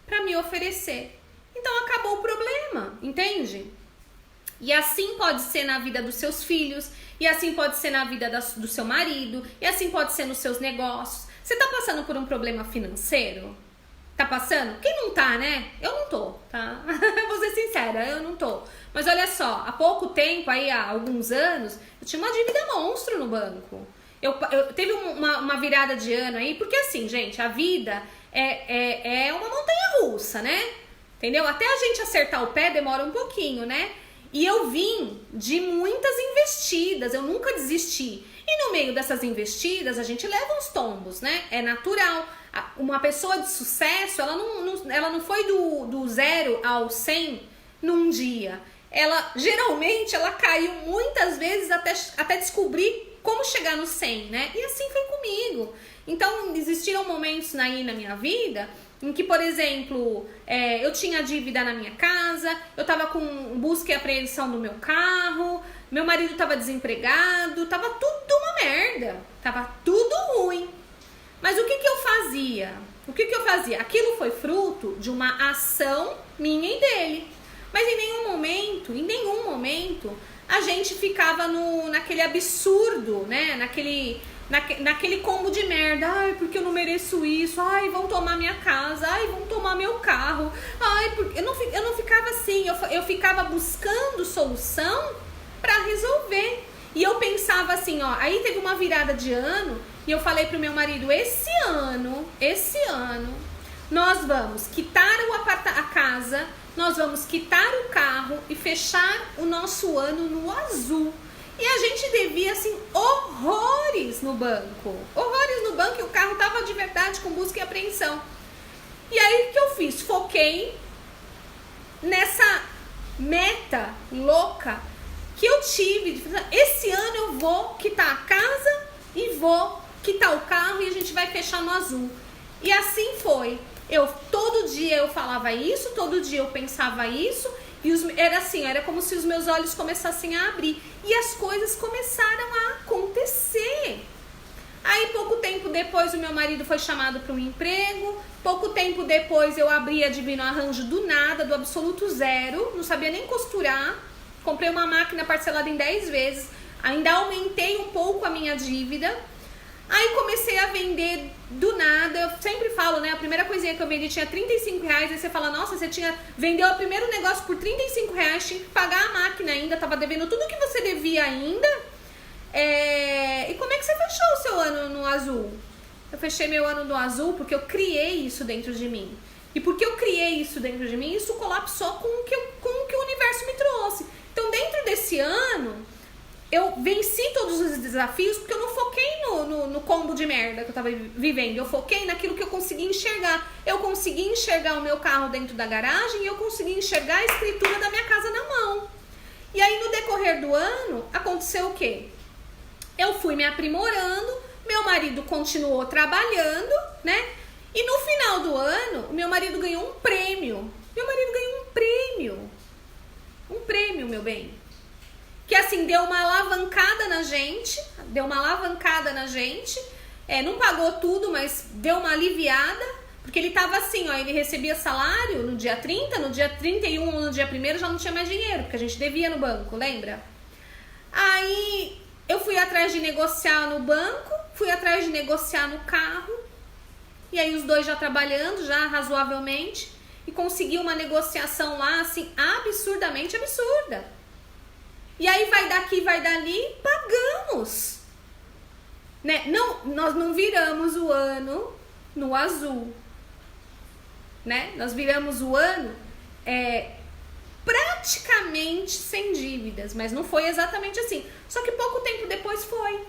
[SPEAKER 1] para me oferecer. Então acabou o problema, entende? E assim pode ser na vida dos seus filhos, e assim pode ser na vida do seu marido, e assim pode ser nos seus negócios. Você tá passando por um problema financeiro? Tá passando? Quem não tá, né? Eu não tô, tá? Vou ser sincera, eu não tô. Mas olha só, há pouco tempo, aí há alguns anos, eu tinha uma dívida monstro no banco. Eu teve uma virada de ano aí, porque assim, gente, a vida é uma montanha-russa, né? Entendeu? Até a gente acertar o pé demora um pouquinho, né? E eu vim de muitas investidas, eu nunca desisti. E no meio dessas investidas, a gente leva uns tombos, né? É natural. Uma pessoa de sucesso, ela não foi do 0 ao 100 num dia. Geralmente, ela caiu muitas vezes até descobrir como chegar no 100, né? E assim foi comigo. Então, existiram momentos aí na minha vida em que, por exemplo, eu tinha dívida na minha casa, eu tava com busca e apreensão do meu carro, meu marido tava desempregado, tava tudo uma merda, tava tudo ruim. Mas o que eu fazia? Aquilo foi fruto de uma ação minha e dele. Mas em nenhum momento, a gente ficava naquele absurdo, né? Naquele combo de merda. Ai, porque eu não mereço isso. Ai, vão tomar minha casa. Ai, vão tomar meu carro. Ai, porque eu não ficava assim. Eu ficava buscando solução pra resolver. E eu pensava assim, ó. Aí teve uma virada de ano e eu falei pro meu marido: esse ano, nós vamos quitar a casa, nós vamos quitar o carro e fechar o nosso ano no azul. E a gente devia, assim, horrores no banco. E o carro tava de verdade com busca e apreensão. E aí, o que eu fiz? Foquei nessa meta louca que eu tive. Esse ano eu vou quitar a casa e vou quitar o carro e a gente vai fechar no azul. E assim foi. Todo dia eu falava isso, todo dia eu pensava isso. E era assim, era como se os meus olhos começassem a abrir. E as coisas começaram a acontecer. Aí, pouco tempo depois, o meu marido foi chamado para um emprego. Pouco tempo depois, eu abri a Divino Arranjo do nada, do absoluto zero. Não sabia nem costurar. Comprei uma máquina parcelada em 10 vezes. Ainda aumentei um pouco a minha dívida. Aí comecei a vender do nada. Eu sempre falo, né? A primeira coisinha que eu vendi tinha R$35. Aí você fala, nossa, você vendeu o primeiro negócio por R$35. Tinha que pagar a máquina ainda. Tava devendo tudo que você devia ainda. E como é que você fechou o seu ano no azul? Eu fechei meu ano no azul porque eu criei isso dentro de mim. E porque eu criei isso dentro de mim, isso colapsou com o que o universo me trouxe. Então, dentro desse ano, eu venci todos os desafios porque eu não foquei no combo de merda que eu tava vivendo. Eu foquei naquilo que eu consegui enxergar. Eu consegui enxergar o meu carro dentro da garagem e eu consegui enxergar a escritura da minha casa na mão. E aí, no decorrer do ano, aconteceu o quê? Eu fui me aprimorando, meu marido continuou trabalhando, né? E no final do ano, o meu marido ganhou um prêmio. Meu marido ganhou um prêmio. Um prêmio, meu bem. Que assim, deu uma alavancada na gente. Não pagou tudo, mas deu uma aliviada. Porque ele tava assim, ó, ele recebia salário no dia 30, no dia 31, no dia 1º já não tinha mais dinheiro, porque a gente devia no banco, lembra? Aí eu fui atrás de negociar no banco, fui atrás de negociar no carro, e aí os dois já trabalhando, já razoavelmente, e consegui uma negociação lá, assim, absurdamente absurda. E aí vai daqui, vai dali, pagamos. Né? Não, nós não viramos o ano no azul. Né? Nós viramos o ano praticamente sem dívidas, mas não foi exatamente assim. Só que pouco tempo depois foi.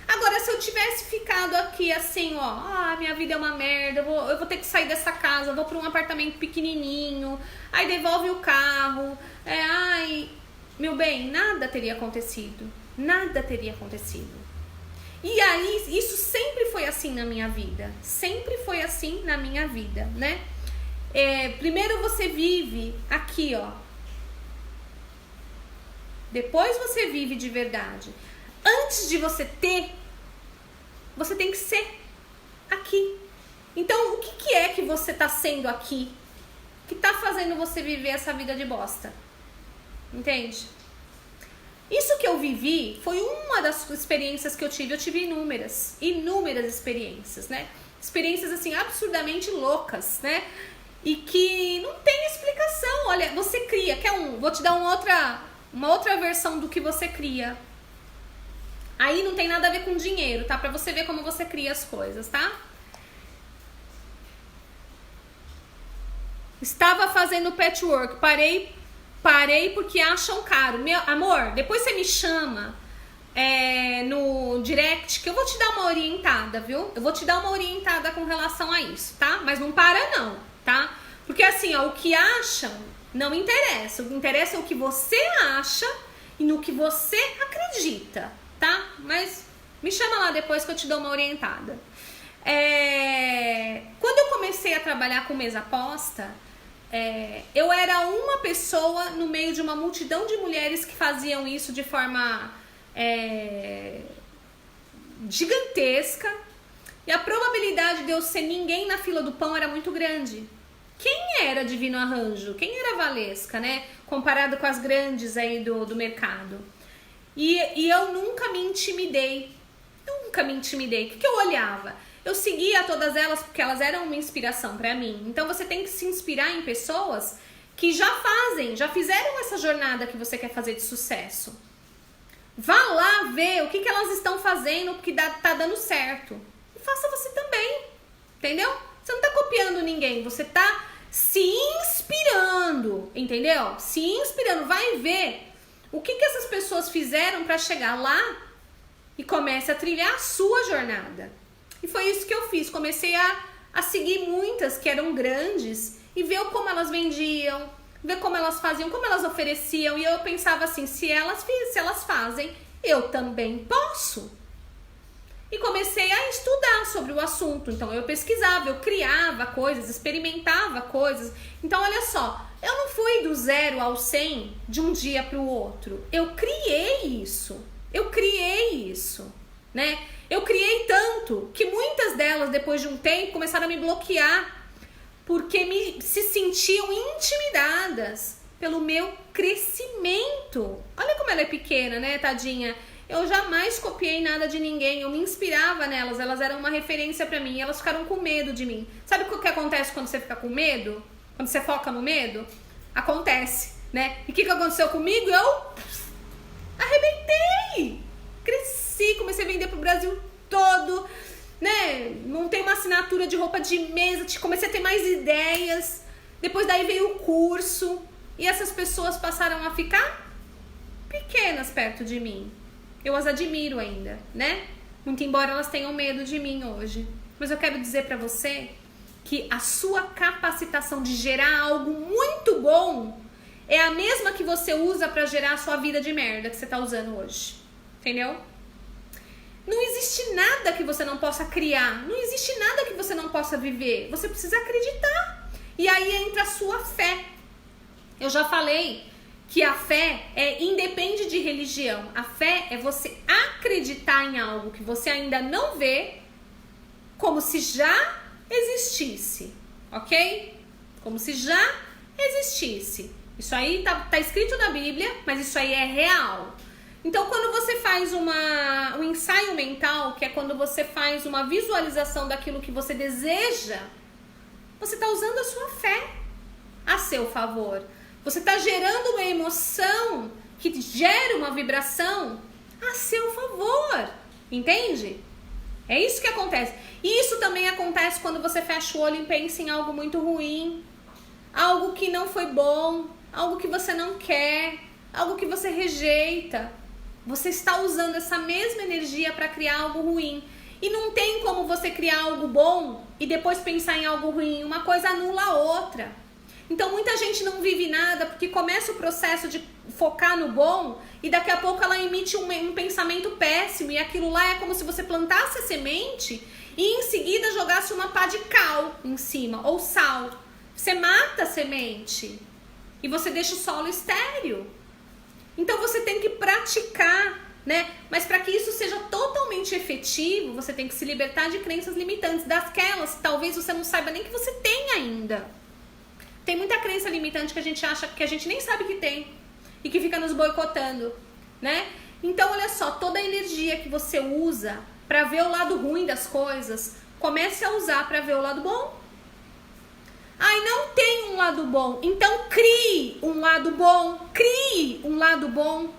[SPEAKER 1] Agora, se eu tivesse ficado aqui assim, ó, minha vida é uma merda, eu vou ter que sair dessa casa, vou para um apartamento pequenininho, aí devolve o carro, meu bem, nada teria acontecido. Nada teria acontecido. E aí, isso sempre foi assim na minha vida. Sempre foi assim na minha vida, né? Primeiro você vive aqui, ó. Depois você vive de verdade. Antes de você ter, você tem que ser aqui. Então, o que é que você tá sendo aqui que tá fazendo você viver essa vida de bosta? Entende? Isso que eu vivi foi uma das experiências que eu tive. Eu tive inúmeras experiências, né? Experiências, assim, absurdamente loucas, né? E que não tem explicação. Olha, você cria. Vou te dar uma outra versão do que você cria. Aí não tem nada a ver com dinheiro, tá? Pra você ver como você cria as coisas, tá? Estava fazendo patchwork. Parei porque acham caro. Meu amor, depois você me chama no direct que eu vou te dar uma orientada, viu? Eu vou te dar uma orientada com relação a isso, tá? Mas não para não, tá? Porque assim, ó, o que acham não interessa. O que interessa é o que você acha e no que você acredita, tá? Mas me chama lá depois que eu te dou uma orientada. Quando eu comecei a trabalhar com mesa aposta, eu era uma pessoa no meio de uma multidão de mulheres que faziam isso de forma gigantesca, e a probabilidade de eu ser ninguém na fila do pão era muito grande. Quem era Divino Arranjo? Quem era Valesca, né? Comparado com as grandes aí do mercado. E eu nunca me intimidei. O que eu olhava? Eu seguia todas elas porque elas eram uma inspiração pra mim. Então você tem que se inspirar em pessoas que já fizeram essa jornada que você quer fazer de sucesso. Vá lá ver o que elas estão fazendo que tá dando certo. E faça você também. Entendeu? Você não tá copiando ninguém, você tá se inspirando, entendeu? Se inspirando, vai ver o que essas pessoas fizeram pra chegar lá e comece a trilhar a sua jornada. E foi isso que eu fiz. Comecei a seguir muitas que eram grandes e ver como elas vendiam, ver como elas faziam, como elas ofereciam. E eu pensava assim, se elas fazem, eu também posso. E comecei a estudar sobre o assunto. Então eu pesquisava, eu criava coisas, experimentava coisas. Então olha só, Eu não fui do 0 ao 100 de um dia para o outro. Eu criei isso. Né? Eu criei tanto que muitas delas, depois de um tempo, começaram a me bloquear porque se sentiam intimidadas pelo meu crescimento. Olha como ela é pequena, né, tadinha? Eu jamais copiei nada de ninguém, eu me inspirava nelas, elas eram uma referência pra mim, elas ficaram com medo de mim. Sabe o que acontece quando você fica com medo? Quando você foca no medo? Acontece, né? E o que aconteceu comigo? Eu arrebentei, cresci, comecei a vender pro Brasil todo, né? Montei uma assinatura de roupa de mesa, comecei a ter mais ideias. Depois daí veio o curso e essas pessoas passaram a ficar pequenas perto de mim. Eu as admiro ainda, né? Muito embora elas tenham medo de mim hoje. Mas eu quero dizer pra você que a sua capacitação de gerar algo muito bom é a mesma que você usa pra gerar a sua vida de merda que você tá usando hoje. Entendeu? Não existe nada que você não possa criar. Não existe nada que você não possa viver. Você precisa acreditar. E aí entra a sua fé. Eu já falei que a fé independe de religião. A fé é você acreditar em algo que você ainda não vê, como se já existisse, ok? Como se já existisse. Isso aí tá escrito na Bíblia, mas isso aí é real. Então, quando você faz um ensaio mental, que é quando você faz uma visualização daquilo que você deseja, você está usando a sua fé a seu favor. Você está gerando uma emoção que gera uma vibração a seu favor. Entende? É isso que acontece. E isso também acontece quando você fecha o olho e pensa em algo muito ruim, algo que não foi bom, algo que você não quer, algo que você rejeita. Você está usando essa mesma energia para criar algo ruim. E não tem como você criar algo bom e depois pensar em algo ruim. Uma coisa anula a outra. Então muita gente não vive nada porque começa o processo de focar no bom e daqui a pouco ela emite um pensamento péssimo. E aquilo lá é como se você plantasse a semente e em seguida jogasse uma pá de cal em cima, ou sal. Você mata a semente e você deixa o solo estéril. Então você tem que praticar, né? Mas para que isso seja totalmente efetivo, você tem que se libertar de crenças limitantes, daquelas que talvez você não saiba nem que você tem ainda. Tem muita crença limitante que a gente acha que a gente nem sabe que tem e que fica nos boicotando, né? Então olha só, toda a energia que você usa para ver o lado ruim das coisas, comece a usar para ver o lado bom. Ai, não tem um lado bom. Então crie um lado bom. Crie um lado bom.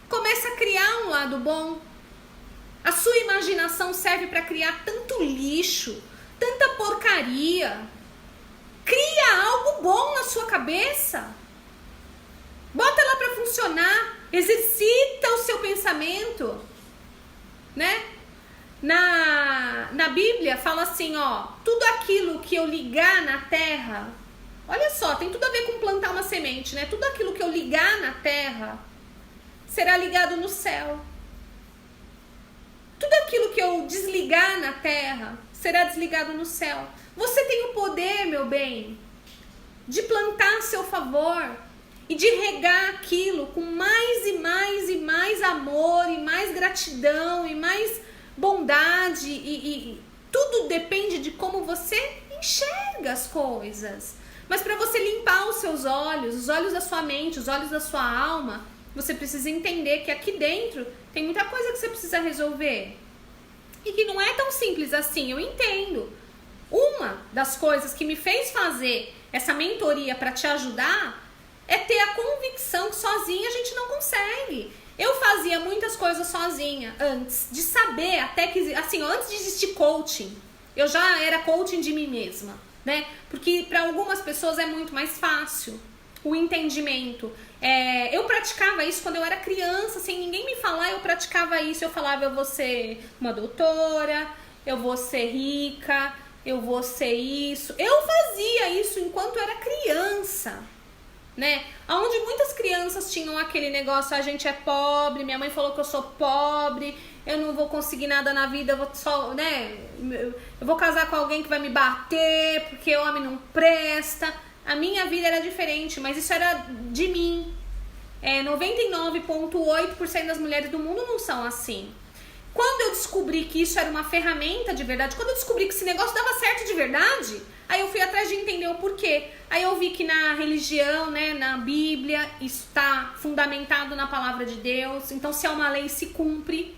[SPEAKER 1] Comece a criar um lado bom. A sua imaginação serve para criar tanto lixo, tanta porcaria. Cria algo bom na sua cabeça. Bota ela para funcionar. Exercita o seu pensamento, né? Na Bíblia fala assim, ó, tudo aquilo que eu ligar na terra, olha só, tem tudo a ver com plantar uma semente, né? Tudo aquilo que eu ligar na terra será ligado no céu. Tudo aquilo que eu desligar na terra será desligado no céu. Você tem o poder, meu bem, de plantar a seu favor e de regar aquilo com mais e mais e mais amor e mais gratidão e mais bondade e tudo depende de como você enxerga as coisas. Mas para você limpar os seus olhos, os olhos da sua mente, os olhos da sua alma, você precisa entender que aqui dentro tem muita coisa que você precisa resolver e que não é tão simples assim. Eu entendo. Uma das coisas que me fez fazer essa mentoria para te ajudar é ter a convicção que sozinha a gente não consegue. Eu fazia muitas coisas sozinha antes de saber, até que, assim, antes de existir coaching, eu já era coaching de mim mesma, né? Porque para algumas pessoas é muito mais fácil o entendimento. Eu praticava isso quando eu era criança, sem ninguém me falar, eu praticava isso. Eu falava, eu vou ser uma doutora, eu vou ser rica, eu vou ser isso. Eu fazia isso enquanto era criança, né? Onde muitas crianças tinham aquele negócio, a gente é pobre, minha mãe falou que eu sou pobre, eu não vou conseguir nada na vida, eu vou só, né? Eu vou casar com alguém que vai me bater, porque homem não presta. a minha vida era diferente, mas isso era de mim. 99,8% das mulheres do mundo não são assim. Quando eu descobri que isso era uma ferramenta de verdade, quando eu descobri que esse negócio dava certo de verdade, aí eu fui atrás de entender o porquê. Aí eu vi que na religião, né, na Bíblia, isso está fundamentado na palavra de Deus. Então, se é uma lei, se cumpre.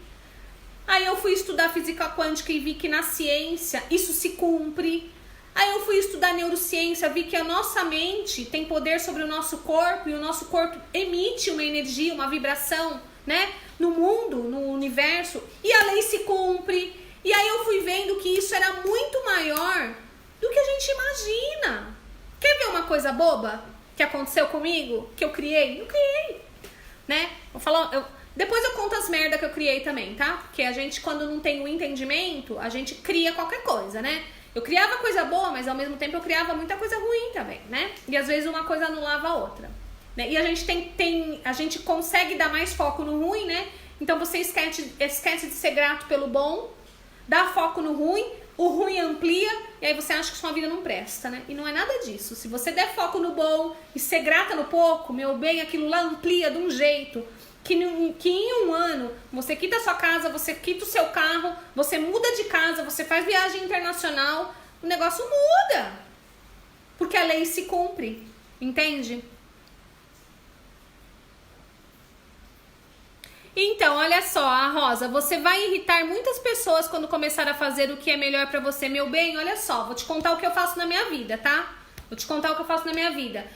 [SPEAKER 1] Aí eu fui estudar física quântica e vi que na ciência isso se cumpre. Aí eu fui estudar neurociência, vi que a nossa mente tem poder sobre o nosso corpo e o nosso corpo emite uma energia, uma vibração, né, no mundo, no universo, e a lei se cumpre. E aí eu fui vendo que isso era muito maior do que a gente imagina. Quer ver uma coisa boba que aconteceu comigo, que eu criei? Eu criei, né? Depois eu conto as merdas que eu criei também, tá? Porque a gente, quando não tem o entendimento, a gente cria qualquer coisa, né? Eu criava coisa boa, mas ao mesmo tempo eu criava muita coisa ruim também, né? E às vezes uma coisa anulava a outra, né? E a gente a gente consegue dar mais foco no ruim, né? Então você esquece de ser grato pelo bom, dá foco no ruim, o ruim amplia, e aí você acha que sua vida não presta, né? E não é nada disso. Se você der foco no bom e ser grata no pouco, meu bem, aquilo lá amplia de um jeito que em um ano você quita a sua casa, você quita o seu carro, você muda de casa, você faz viagem internacional, o negócio muda. Porque a lei se cumpre, entende? Então, olha só, a Rosa, você vai irritar muitas pessoas quando começar a fazer o que é melhor pra você, meu bem. Olha só, vou te contar o que eu faço na minha vida, tá? Vou te contar o que eu faço na minha vida.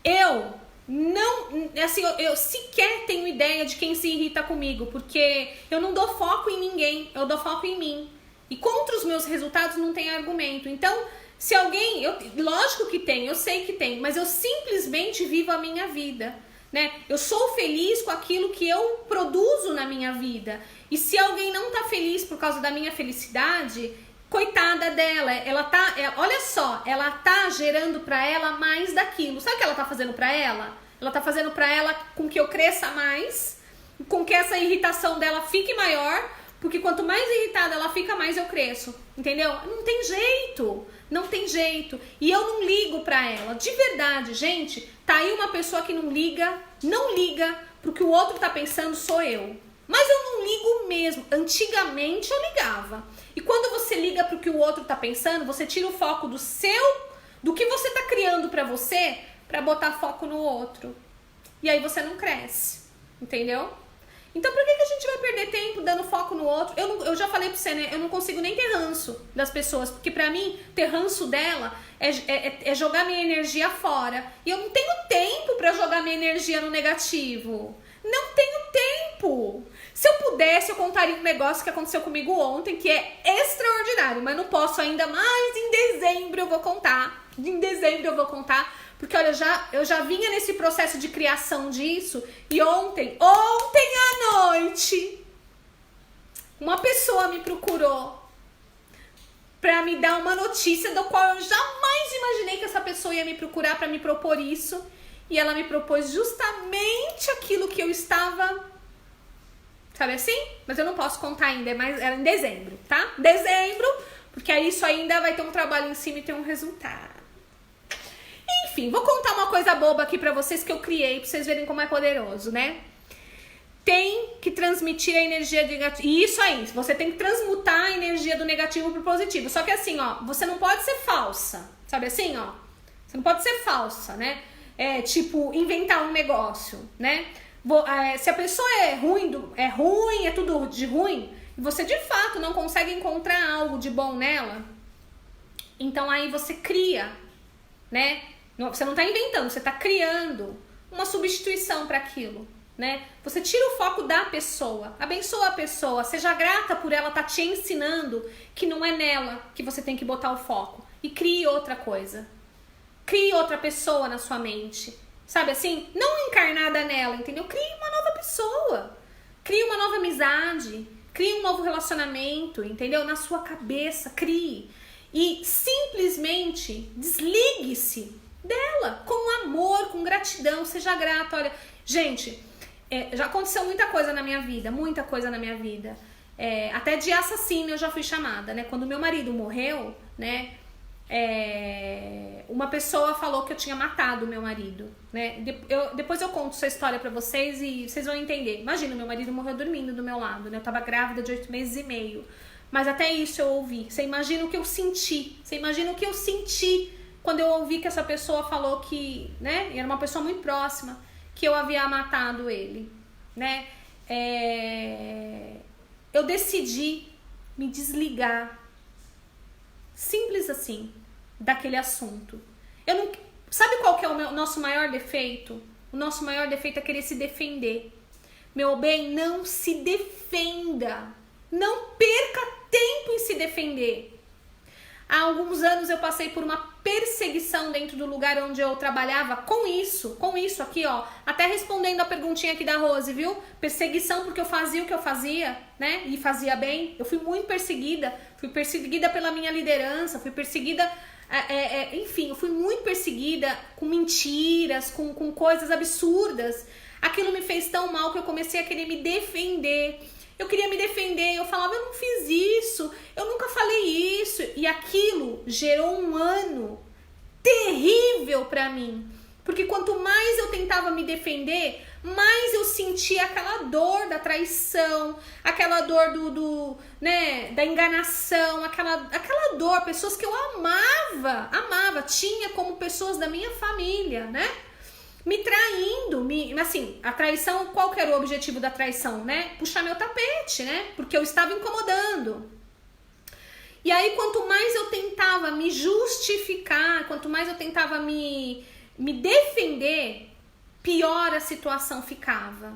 [SPEAKER 1] Eu não, assim, eu sequer tenho ideia de quem se irrita comigo, porque eu não dou foco em ninguém, eu dou foco em mim. E contra os meus resultados não tem argumento. Então, se alguém, lógico que tem, eu sei que tem, mas eu simplesmente vivo a minha vida, né? Eu sou feliz com aquilo que eu produzo na minha vida. E se alguém não tá feliz por causa da minha felicidade, coitada dela, olha só, ela tá gerando pra ela mais daquilo. Sabe o que ela tá fazendo pra ela? Ela tá fazendo pra ela com que eu cresça mais, com que essa irritação dela fique maior, porque quanto mais irritada ela fica, mais eu cresço, entendeu? Não tem jeito, não tem jeito. E eu não ligo pra ela, de verdade, gente, tá aí uma pessoa que não liga pro que o outro tá pensando, sou eu. Mas eu não ligo mesmo, antigamente eu ligava. E quando você liga pro que o outro tá pensando, você tira o foco do que você tá criando pra você, pra botar foco no outro. E aí você não cresce, entendeu? Então por que a gente vai perder tempo dando foco no outro? Eu já falei pra você, né? Eu não consigo nem ter ranço das pessoas, porque pra mim, ter ranço dela é jogar minha energia fora. E eu não tenho tempo pra jogar minha energia no negativo. Não tenho tempo. Se eu pudesse, eu contaria um negócio que aconteceu comigo ontem, que é extraordinário, mas não posso ainda, mas em dezembro eu vou contar. Porque olha, eu já vinha nesse processo de criação disso, e ontem à noite, uma pessoa me procurou pra me dar uma notícia do qual eu jamais imaginei que essa pessoa ia me procurar pra me propor isso, e ela me propôs justamente aquilo que eu estava, sabe assim? Mas eu não posso contar ainda, mas era em dezembro, tá? Dezembro, porque aí isso ainda vai ter um trabalho em cima e ter um resultado. Enfim, vou contar uma coisa boba aqui pra vocês que eu criei, pra vocês verem como é poderoso, né? Tem que transmitir a energia negativa. E isso aí, você tem que transmutar a energia do negativo pro positivo. Só que assim, ó, você não pode ser falsa, sabe assim, ó? Você não pode ser falsa, né? Tipo, inventar um negócio, né? Se a pessoa é ruim, é tudo de ruim, e você de fato não consegue encontrar algo de bom nela, então aí você cria, né? Você não tá inventando, você tá criando uma substituição para aquilo, né? Você tira o foco da pessoa, abençoa a pessoa, seja grata por ela tá te ensinando que não é nela que você tem que botar o foco, e crie outra coisa. Crie outra pessoa na sua mente, sabe assim? Não encarnada nela, entendeu? Crie uma nova pessoa, crie uma nova amizade, crie um novo relacionamento, entendeu? Na sua cabeça, crie. E simplesmente desligue-se dela com amor, com gratidão, seja grata. Olha, gente, já aconteceu muita coisa na minha vida, até de assassino eu já fui chamada, né? Quando meu marido morreu, né? uma pessoa falou que eu tinha matado o meu marido, né? Depois eu conto essa história pra vocês e vocês vão entender. Imagina, meu marido morreu dormindo do meu lado, né? Eu tava grávida de 8 meses e meio. Mas até isso eu ouvi. Você imagina o que eu senti. Você imagina o que eu senti quando eu ouvi que essa pessoa falou que, né? E era uma pessoa muito próxima, que eu havia matado ele, né? Eu decidi me desligar. Simples assim, daquele assunto. Eu não... Sabe qual que é o nosso maior defeito? O nosso maior defeito é querer se defender. Meu bem, não se defenda. Não perca tempo em se defender. Há alguns anos eu passei por uma perseguição dentro do lugar onde eu trabalhava com isso aqui, ó. Até respondendo a perguntinha aqui da Rose, viu? Perseguição porque eu fazia o que eu fazia, né? E fazia bem. Eu fui muito perseguida. Fui perseguida pela minha liderança, fui perseguida... enfim, eu fui muito perseguida com mentiras, com coisas absurdas. Aquilo me fez tão mal que eu comecei a querer me defender. Eu queria me defender, eu falava, eu não fiz isso, eu nunca falei isso. E aquilo gerou um ano terrível pra mim. Porque quanto mais eu tentava me defender, mais eu sentia aquela dor da traição, aquela dor né, da enganação, aquela dor, pessoas que eu amava, tinha como pessoas da minha família, né? Me traindo, assim, a traição, qual que era o objetivo da traição, né? Puxar meu tapete, né? Porque eu estava incomodando. E aí, quanto mais eu tentava me justificar, quanto mais eu tentava me defender, pior a situação ficava.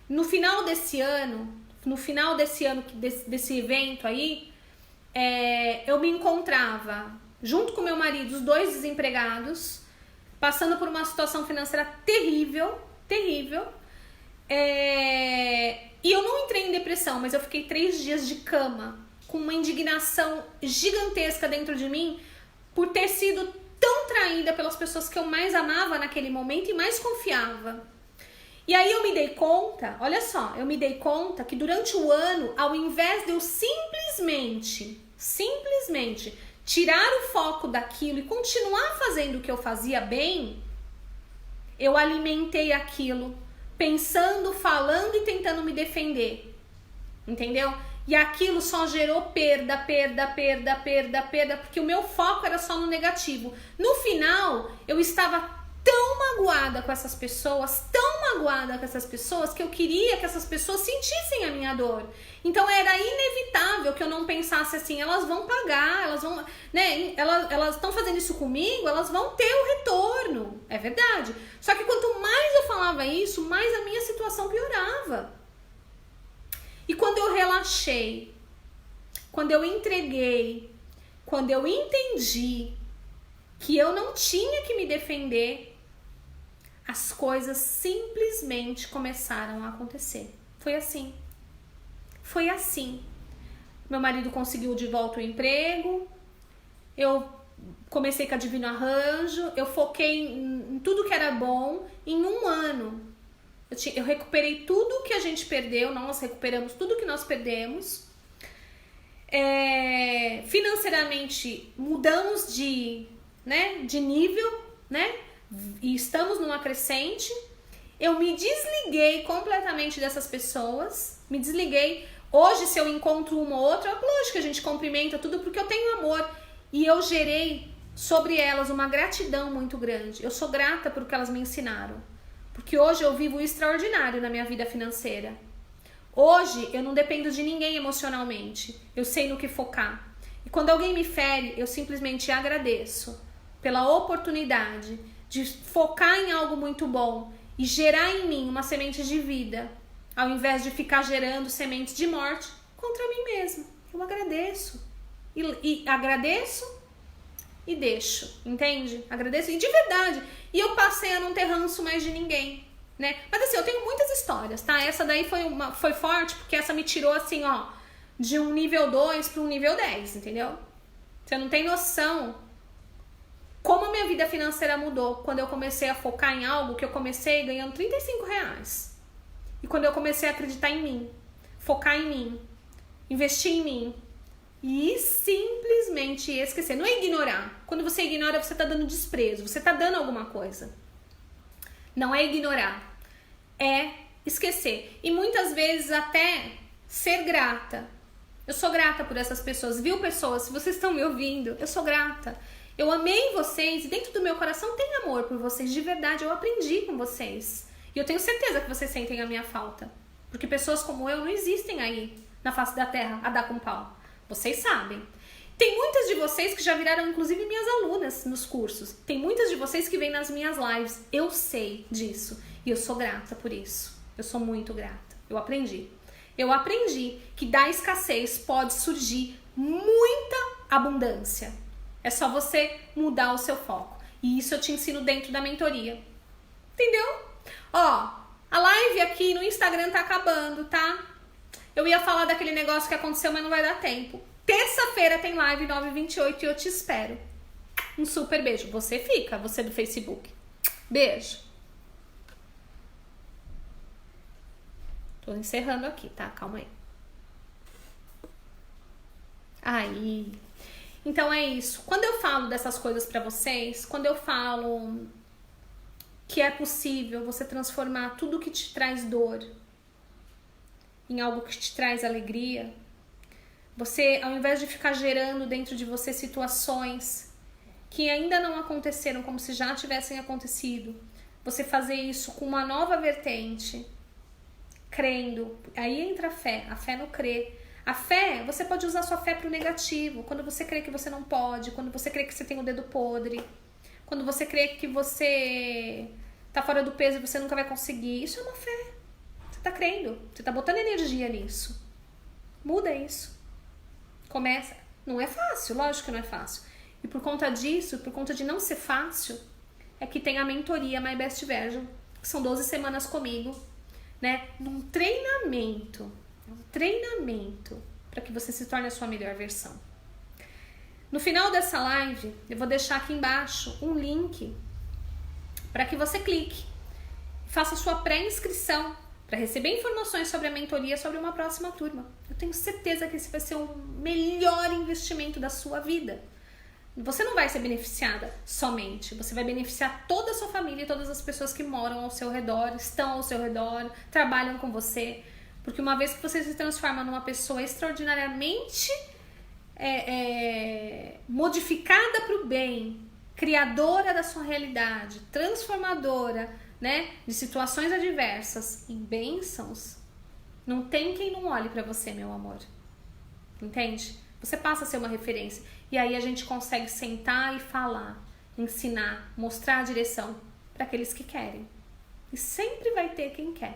[SPEAKER 1] No final desse ano, desse evento aí, eu me encontrava junto com meu marido, os dois desempregados, passando por uma situação financeira terrível. E eu não entrei em depressão, mas eu fiquei 3 dias de cama, com uma indignação gigantesca dentro de mim, por ter sido tão traída pelas pessoas que eu mais amava naquele momento e mais confiava. E aí eu me dei conta, olha só, que durante o ano, ao invés de eu simplesmente tirar o foco daquilo e continuar fazendo o que eu fazia bem, eu alimentei aquilo, pensando, falando e tentando me defender, entendeu? E aquilo só gerou perda, porque o meu foco era só no negativo. No final, eu estava tão magoada com essas pessoas, que eu queria que essas pessoas sentissem a minha dor. Então era inevitável que eu não pensasse assim, elas vão pagar, elas vão, né, elas estão fazendo isso comigo, elas vão ter o retorno. É verdade. Só que quanto mais eu falava isso, mais a minha situação piorava. E quando eu relaxei, quando eu entreguei, quando eu entendi que eu não tinha que me defender, as coisas simplesmente começaram a acontecer. Foi assim. Meu marido conseguiu de volta o emprego, eu comecei com a Divino Arranjo, eu foquei em tudo que era bom. Em um ano, eu recuperei tudo que a gente perdeu, nós recuperamos tudo que nós perdemos. Financeiramente, mudamos de nível, né? E estamos numa crescente. Eu me desliguei completamente dessas pessoas, me desliguei. Hoje, se eu encontro uma ou outra, lógico que a gente cumprimenta tudo porque eu tenho amor. E eu gerei sobre elas uma gratidão muito grande. Eu sou grata por que elas me ensinaram. Porque hoje eu vivo o extraordinário na minha vida financeira. Hoje eu não dependo de ninguém emocionalmente. Eu sei no que focar. E quando alguém me fere, eu simplesmente agradeço pela oportunidade de focar em algo muito bom e gerar em mim uma semente de vida, ao invés de ficar gerando sementes de morte contra mim mesma. Eu agradeço. E agradeço e deixo, entende? Agradeço e de verdade. E eu passei a não ter ranço mais de ninguém, né? Mas assim, eu tenho muitas histórias, tá? Essa daí foi forte, porque essa me tirou assim, ó, de um nível 2 para um nível 10, entendeu? Você não tem noção como a minha vida financeira mudou quando eu comecei a focar em algo que eu comecei ganhando R$35. E quando eu comecei a acreditar em mim, focar em mim, investir em mim, e simplesmente esquecer. Não é ignorar. Quando você ignora, você tá dando desprezo, você tá dando alguma coisa. Não é ignorar, é esquecer. E muitas vezes até ser grata. Eu sou grata por essas pessoas, viu, pessoas? Se vocês estão me ouvindo, eu sou grata. Eu amei vocês e dentro do meu coração tem amor por vocês, de verdade. Eu aprendi com vocês. E eu tenho certeza que vocês sentem a minha falta. Porque pessoas como eu não existem aí na face da terra a dar com pau. Vocês sabem. Tem muitas de vocês que já viraram, inclusive, minhas alunas nos cursos. Tem muitas de vocês que vêm nas minhas lives. Eu sei disso. E eu sou grata por isso. Eu sou muito grata. Eu aprendi. Eu aprendi que da escassez pode surgir muita abundância. É só você mudar o seu foco. E isso eu te ensino dentro da mentoria. Entendeu? Ó, a live aqui no Instagram tá acabando, tá? Eu ia falar daquele negócio que aconteceu, mas não vai dar tempo. Terça-feira tem live 9h28 e eu te espero. Um super beijo. Você fica, você do Facebook. Beijo. Tô encerrando aqui, tá? Calma aí. Aí. Então é isso. Quando eu falo dessas coisas pra vocês, quando eu falo que é possível você transformar tudo que te traz dor em algo que te traz alegria, você, ao invés de ficar gerando dentro de você situações que ainda não aconteceram como se já tivessem acontecido, você fazer isso com uma nova vertente, crendo, aí entra a fé no crer. A fé, você pode usar sua fé pro negativo, quando você crê que você não pode, quando você crê que você tem o dedo podre, quando você crê que você tá fora do peso e você nunca vai conseguir. Isso é uma fé. Você tá crendo, você tá botando energia nisso. Muda isso. Começa. Não é fácil, lógico que não é fácil. E por conta disso, por conta de não ser fácil, é que tem a mentoria My Best Version, que são 12 semanas comigo, né? Num treinamento para que você se torne a sua melhor versão. No final dessa live, eu vou deixar aqui embaixo um link para que você clique, faça sua pré-inscrição para receber informações sobre a mentoria, sobre uma próxima turma. Eu tenho certeza que esse vai ser o melhor investimento da sua vida. Você não vai ser beneficiada somente, você vai beneficiar toda a sua família e todas as pessoas que moram ao seu redor, estão ao seu redor, trabalham com você. Porque uma vez que você se transforma numa pessoa extraordinariamente modificada para o bem, criadora da sua realidade, transformadora, né, de situações adversas em bênçãos, não tem quem não olhe para você, meu amor. Entende? Você passa a ser uma referência. E aí a gente consegue sentar e falar, ensinar, mostrar a direção para aqueles que querem. E sempre vai ter quem quer.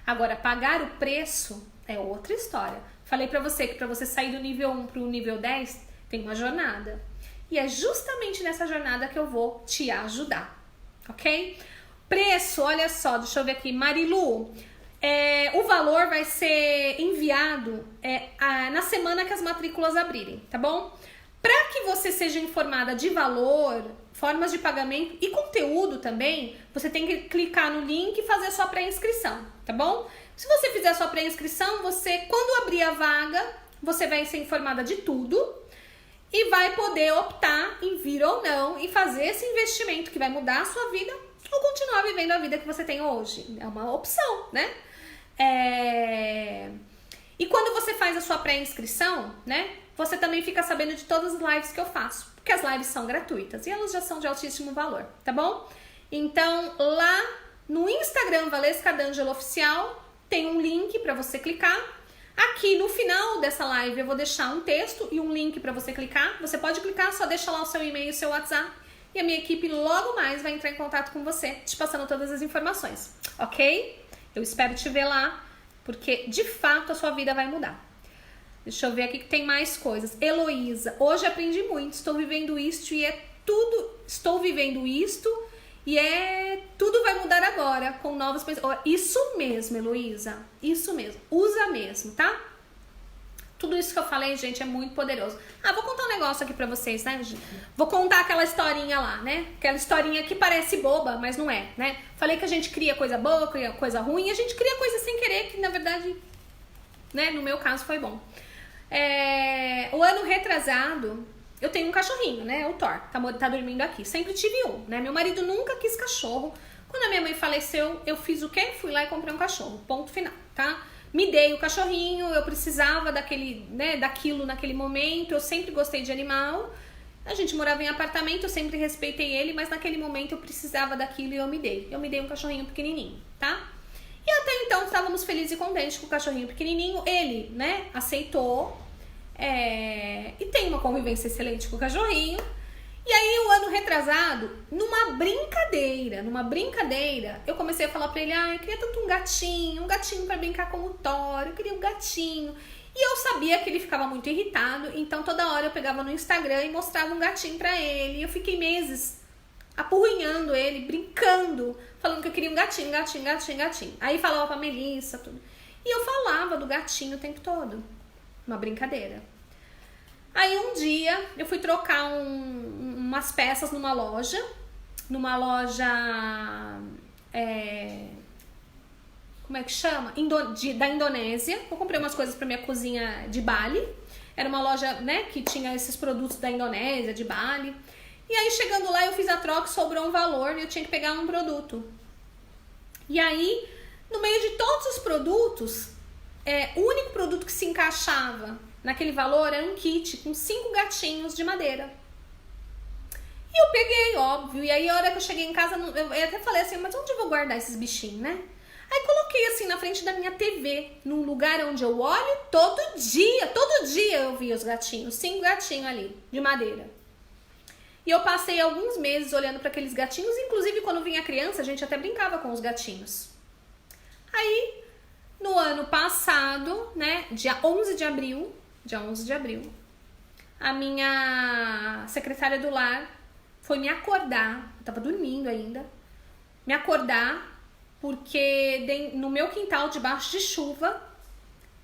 [SPEAKER 1] Agora, pagar o preço é outra história. Falei pra você que pra você sair do nível 1 pro nível 10, tem uma jornada. E é justamente nessa jornada que eu vou te ajudar, ok? Preço, olha só, deixa eu ver aqui. Marilu, o valor vai ser enviado na semana que as matrículas abrirem, tá bom? Para que você seja informada de valor, formas de pagamento e conteúdo também, você tem que clicar no link e fazer a sua pré-inscrição, tá bom? Se você fizer a sua pré-inscrição, quando abrir a vaga, você vai ser informada de tudo e vai poder optar em vir ou não e fazer esse investimento que vai mudar a sua vida ou continuar vivendo a vida que você tem hoje. É uma opção, né? E quando você faz a sua pré-inscrição, né? Você também fica sabendo de todas as lives que eu faço, porque as lives são gratuitas e elas já são de altíssimo valor, tá bom? Então, lá no Instagram Valesca D'Angelo Oficial, tem um link para você clicar. Aqui no final dessa live eu vou deixar um texto e um link para você clicar. Você pode clicar, só deixa lá o seu e-mail e o seu WhatsApp e a minha equipe logo mais vai entrar em contato com você, te passando todas as informações, ok? Eu espero te ver lá, porque de fato a sua vida vai mudar. Deixa eu ver aqui que tem mais coisas. Heloísa, hoje aprendi muito, estou vivendo isto e tudo vai mudar agora, com novas pessoas. Isso mesmo, Heloísa, isso mesmo, usa mesmo, tá? Tudo isso que eu falei, gente, é muito poderoso. Vou contar um negócio aqui pra vocês, né? Vou contar aquela historinha lá, né? Aquela historinha que parece boba, mas não é, né? Falei que a gente cria coisa boa, cria coisa ruim, a gente cria coisa sem querer, que na verdade, né, no meu caso foi bom. O ano retrasado, eu tenho um cachorrinho, né? O Thor, tá dormindo aqui. Sempre tive um, né? Meu marido nunca quis cachorro. Quando a minha mãe faleceu, eu fiz o quê? Fui lá e comprei um cachorro. Ponto final, tá? Me dei o cachorrinho, eu precisava daquilo naquele momento. Eu sempre gostei de animal. A gente morava em apartamento, eu sempre respeitei ele, mas naquele momento eu precisava daquilo e eu me dei. Eu me dei um cachorrinho pequenininho, tá? E até então estávamos felizes e contentes com o cachorrinho pequenininho. Ele, né, aceitou e tem uma convivência excelente com o cachorrinho. E aí, o ano retrasado, numa brincadeira, eu comecei a falar pra ele, eu queria tanto um gatinho pra brincar com o Thor, eu queria um gatinho. E eu sabia que ele ficava muito irritado, então toda hora eu pegava no Instagram e mostrava um gatinho pra ele. E eu fiquei meses apurrinhando ele, brincando, falando que eu queria um gatinho. Aí falava pra Melissa, tudo. E eu falava do gatinho o tempo todo, uma brincadeira. Aí um dia eu fui trocar umas peças numa loja como é que chama? Da Indonésia. Eu comprei umas coisas pra minha cozinha de Bali. Era uma loja, né, que tinha esses produtos da Indonésia, de Bali. E aí chegando lá eu fiz a troca, sobrou um valor e eu tinha que pegar um produto. E aí, no meio de todos os produtos, o único produto que se encaixava naquele valor era um kit com 5 gatinhos de madeira. E eu peguei, óbvio. E aí, a hora que eu cheguei em casa, eu até falei assim, mas onde eu vou guardar esses bichinhos, né? Aí coloquei assim na frente da minha TV, num lugar onde eu olho todo dia eu via os gatinhos, 5 gatinhos ali, de madeira. E eu passei alguns meses olhando para aqueles gatinhos, inclusive quando vinha criança, a gente até brincava com os gatinhos. Aí, no ano passado, né, dia 11 de abril, a minha secretária do lar foi me acordar, eu tava dormindo ainda, me acordar, porque no meu quintal, debaixo de chuva,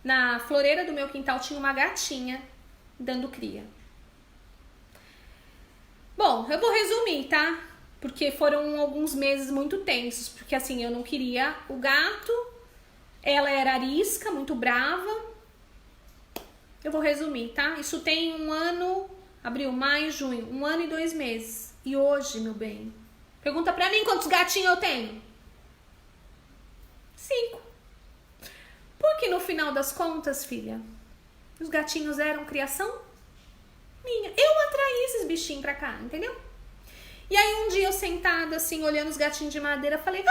[SPEAKER 1] na floreira do meu quintal, tinha uma gatinha dando cria. Bom, eu vou resumir, tá? Porque foram alguns meses muito tensos, porque assim, eu não queria o gato, ela era arisca, muito brava. Eu vou resumir, tá? Isso tem 1 ano, abril, maio, junho, 1 ano e 2 meses. E hoje, meu bem, pergunta pra mim quantos gatinhos eu tenho? 5. Porque no final das contas, filha, os gatinhos eram criação minha. Eu atraí esses bichinhos pra cá, entendeu? E aí um dia eu sentada assim, olhando os gatinhos de madeira, falei,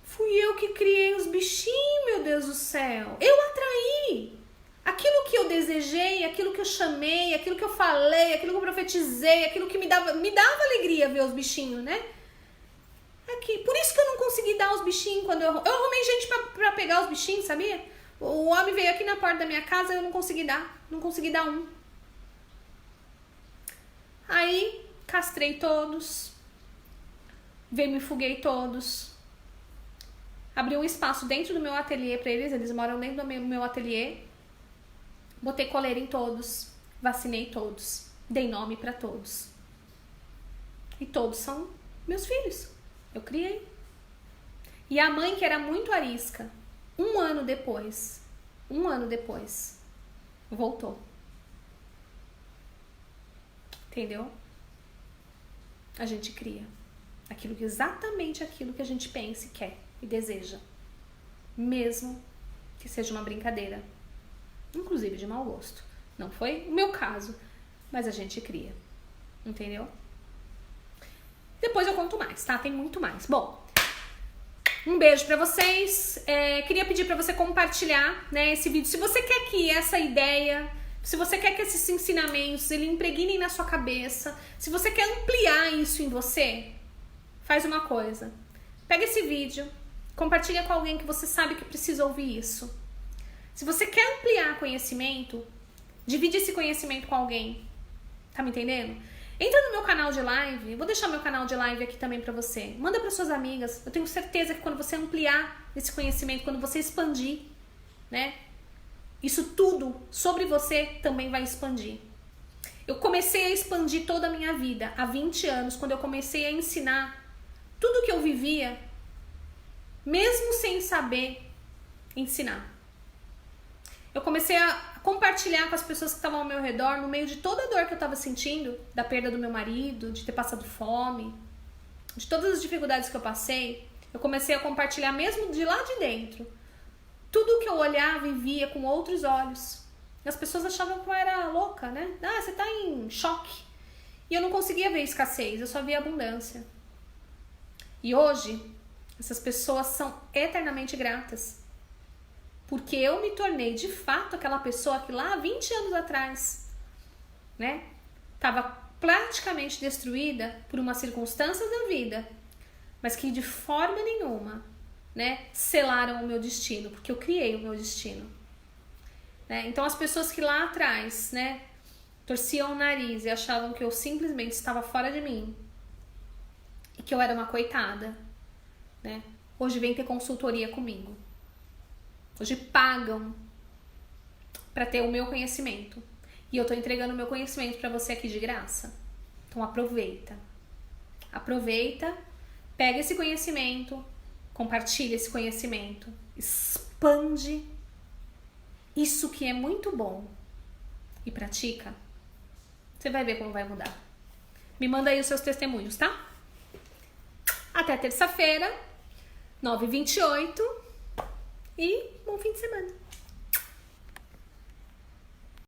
[SPEAKER 1] fui eu que criei os bichinhos, meu Deus do céu. Eu atraí aquilo que eu desejei, aquilo que eu chamei, aquilo que eu falei, aquilo que eu profetizei, aquilo que me dava alegria ver os bichinhos, né? Aqui. Por isso que eu não consegui dar os bichinhos quando eu arrumei gente pra pegar os bichinhos, sabia? O homem veio aqui na porta da minha casa e eu não consegui dar um. Aí, castrei todos, vermifuguei todos, abri um espaço dentro do meu ateliê pra eles moram dentro do meu ateliê, botei coleira em todos, vacinei todos, dei nome pra todos. E todos são meus filhos, eu criei. E a mãe, que era muito arisca, 1 ano depois, voltou. Entendeu? A gente cria exatamente aquilo que a gente pensa e quer e deseja. Mesmo que seja uma brincadeira. Inclusive de mau gosto. Não foi o meu caso, mas a gente cria. Entendeu? Depois eu conto mais, tá? Tem muito mais. Bom, um beijo pra vocês. Queria pedir pra você compartilhar, né, esse vídeo. Se você quer que essa ideia, se você quer que esses ensinamentos ele impregnem na sua cabeça, se você quer ampliar isso em você, faz uma coisa. Pega esse vídeo, compartilha com alguém que você sabe que precisa ouvir isso. Se você quer ampliar conhecimento, divide esse conhecimento com alguém. Tá me entendendo? Entra no meu canal de live, vou deixar meu canal de live aqui também pra você. Manda para suas amigas. Eu tenho certeza que quando você ampliar esse conhecimento, quando você expandir, né? Isso tudo sobre você também vai expandir. Eu comecei a expandir toda a minha vida há 20 anos, quando eu comecei a ensinar tudo que eu vivia, mesmo sem saber ensinar. Eu comecei a compartilhar com as pessoas que estavam ao meu redor, no meio de toda a dor que eu estava sentindo, da perda do meu marido, de ter passado fome, de todas as dificuldades que eu passei. Eu comecei a compartilhar mesmo de lá de dentro. Tudo que eu olhava e via com outros olhos. As pessoas achavam que eu era louca, né? Ah, você tá em choque. E eu não conseguia ver escassez, eu só via abundância. E hoje, essas pessoas são eternamente gratas. Porque eu me tornei, de fato, aquela pessoa que lá 20 anos atrás, né? Tava praticamente destruída por uma circunstância da vida, mas que de forma nenhuma, né, selaram o meu destino, porque eu criei o meu destino. Né? Então as pessoas que lá atrás, né, torciam o nariz e achavam que eu simplesmente estava fora de mim e que eu era uma coitada, né, hoje vem ter consultoria comigo. Hoje pagam para ter o meu conhecimento. E eu tô entregando o meu conhecimento para você aqui de graça. Então aproveita. Aproveita, pega esse conhecimento, compartilha esse conhecimento, expande isso que é muito bom e pratica. Você vai ver como vai mudar. Me manda aí os seus testemunhos, tá? Até terça-feira, 9h28. E bom fim de semana.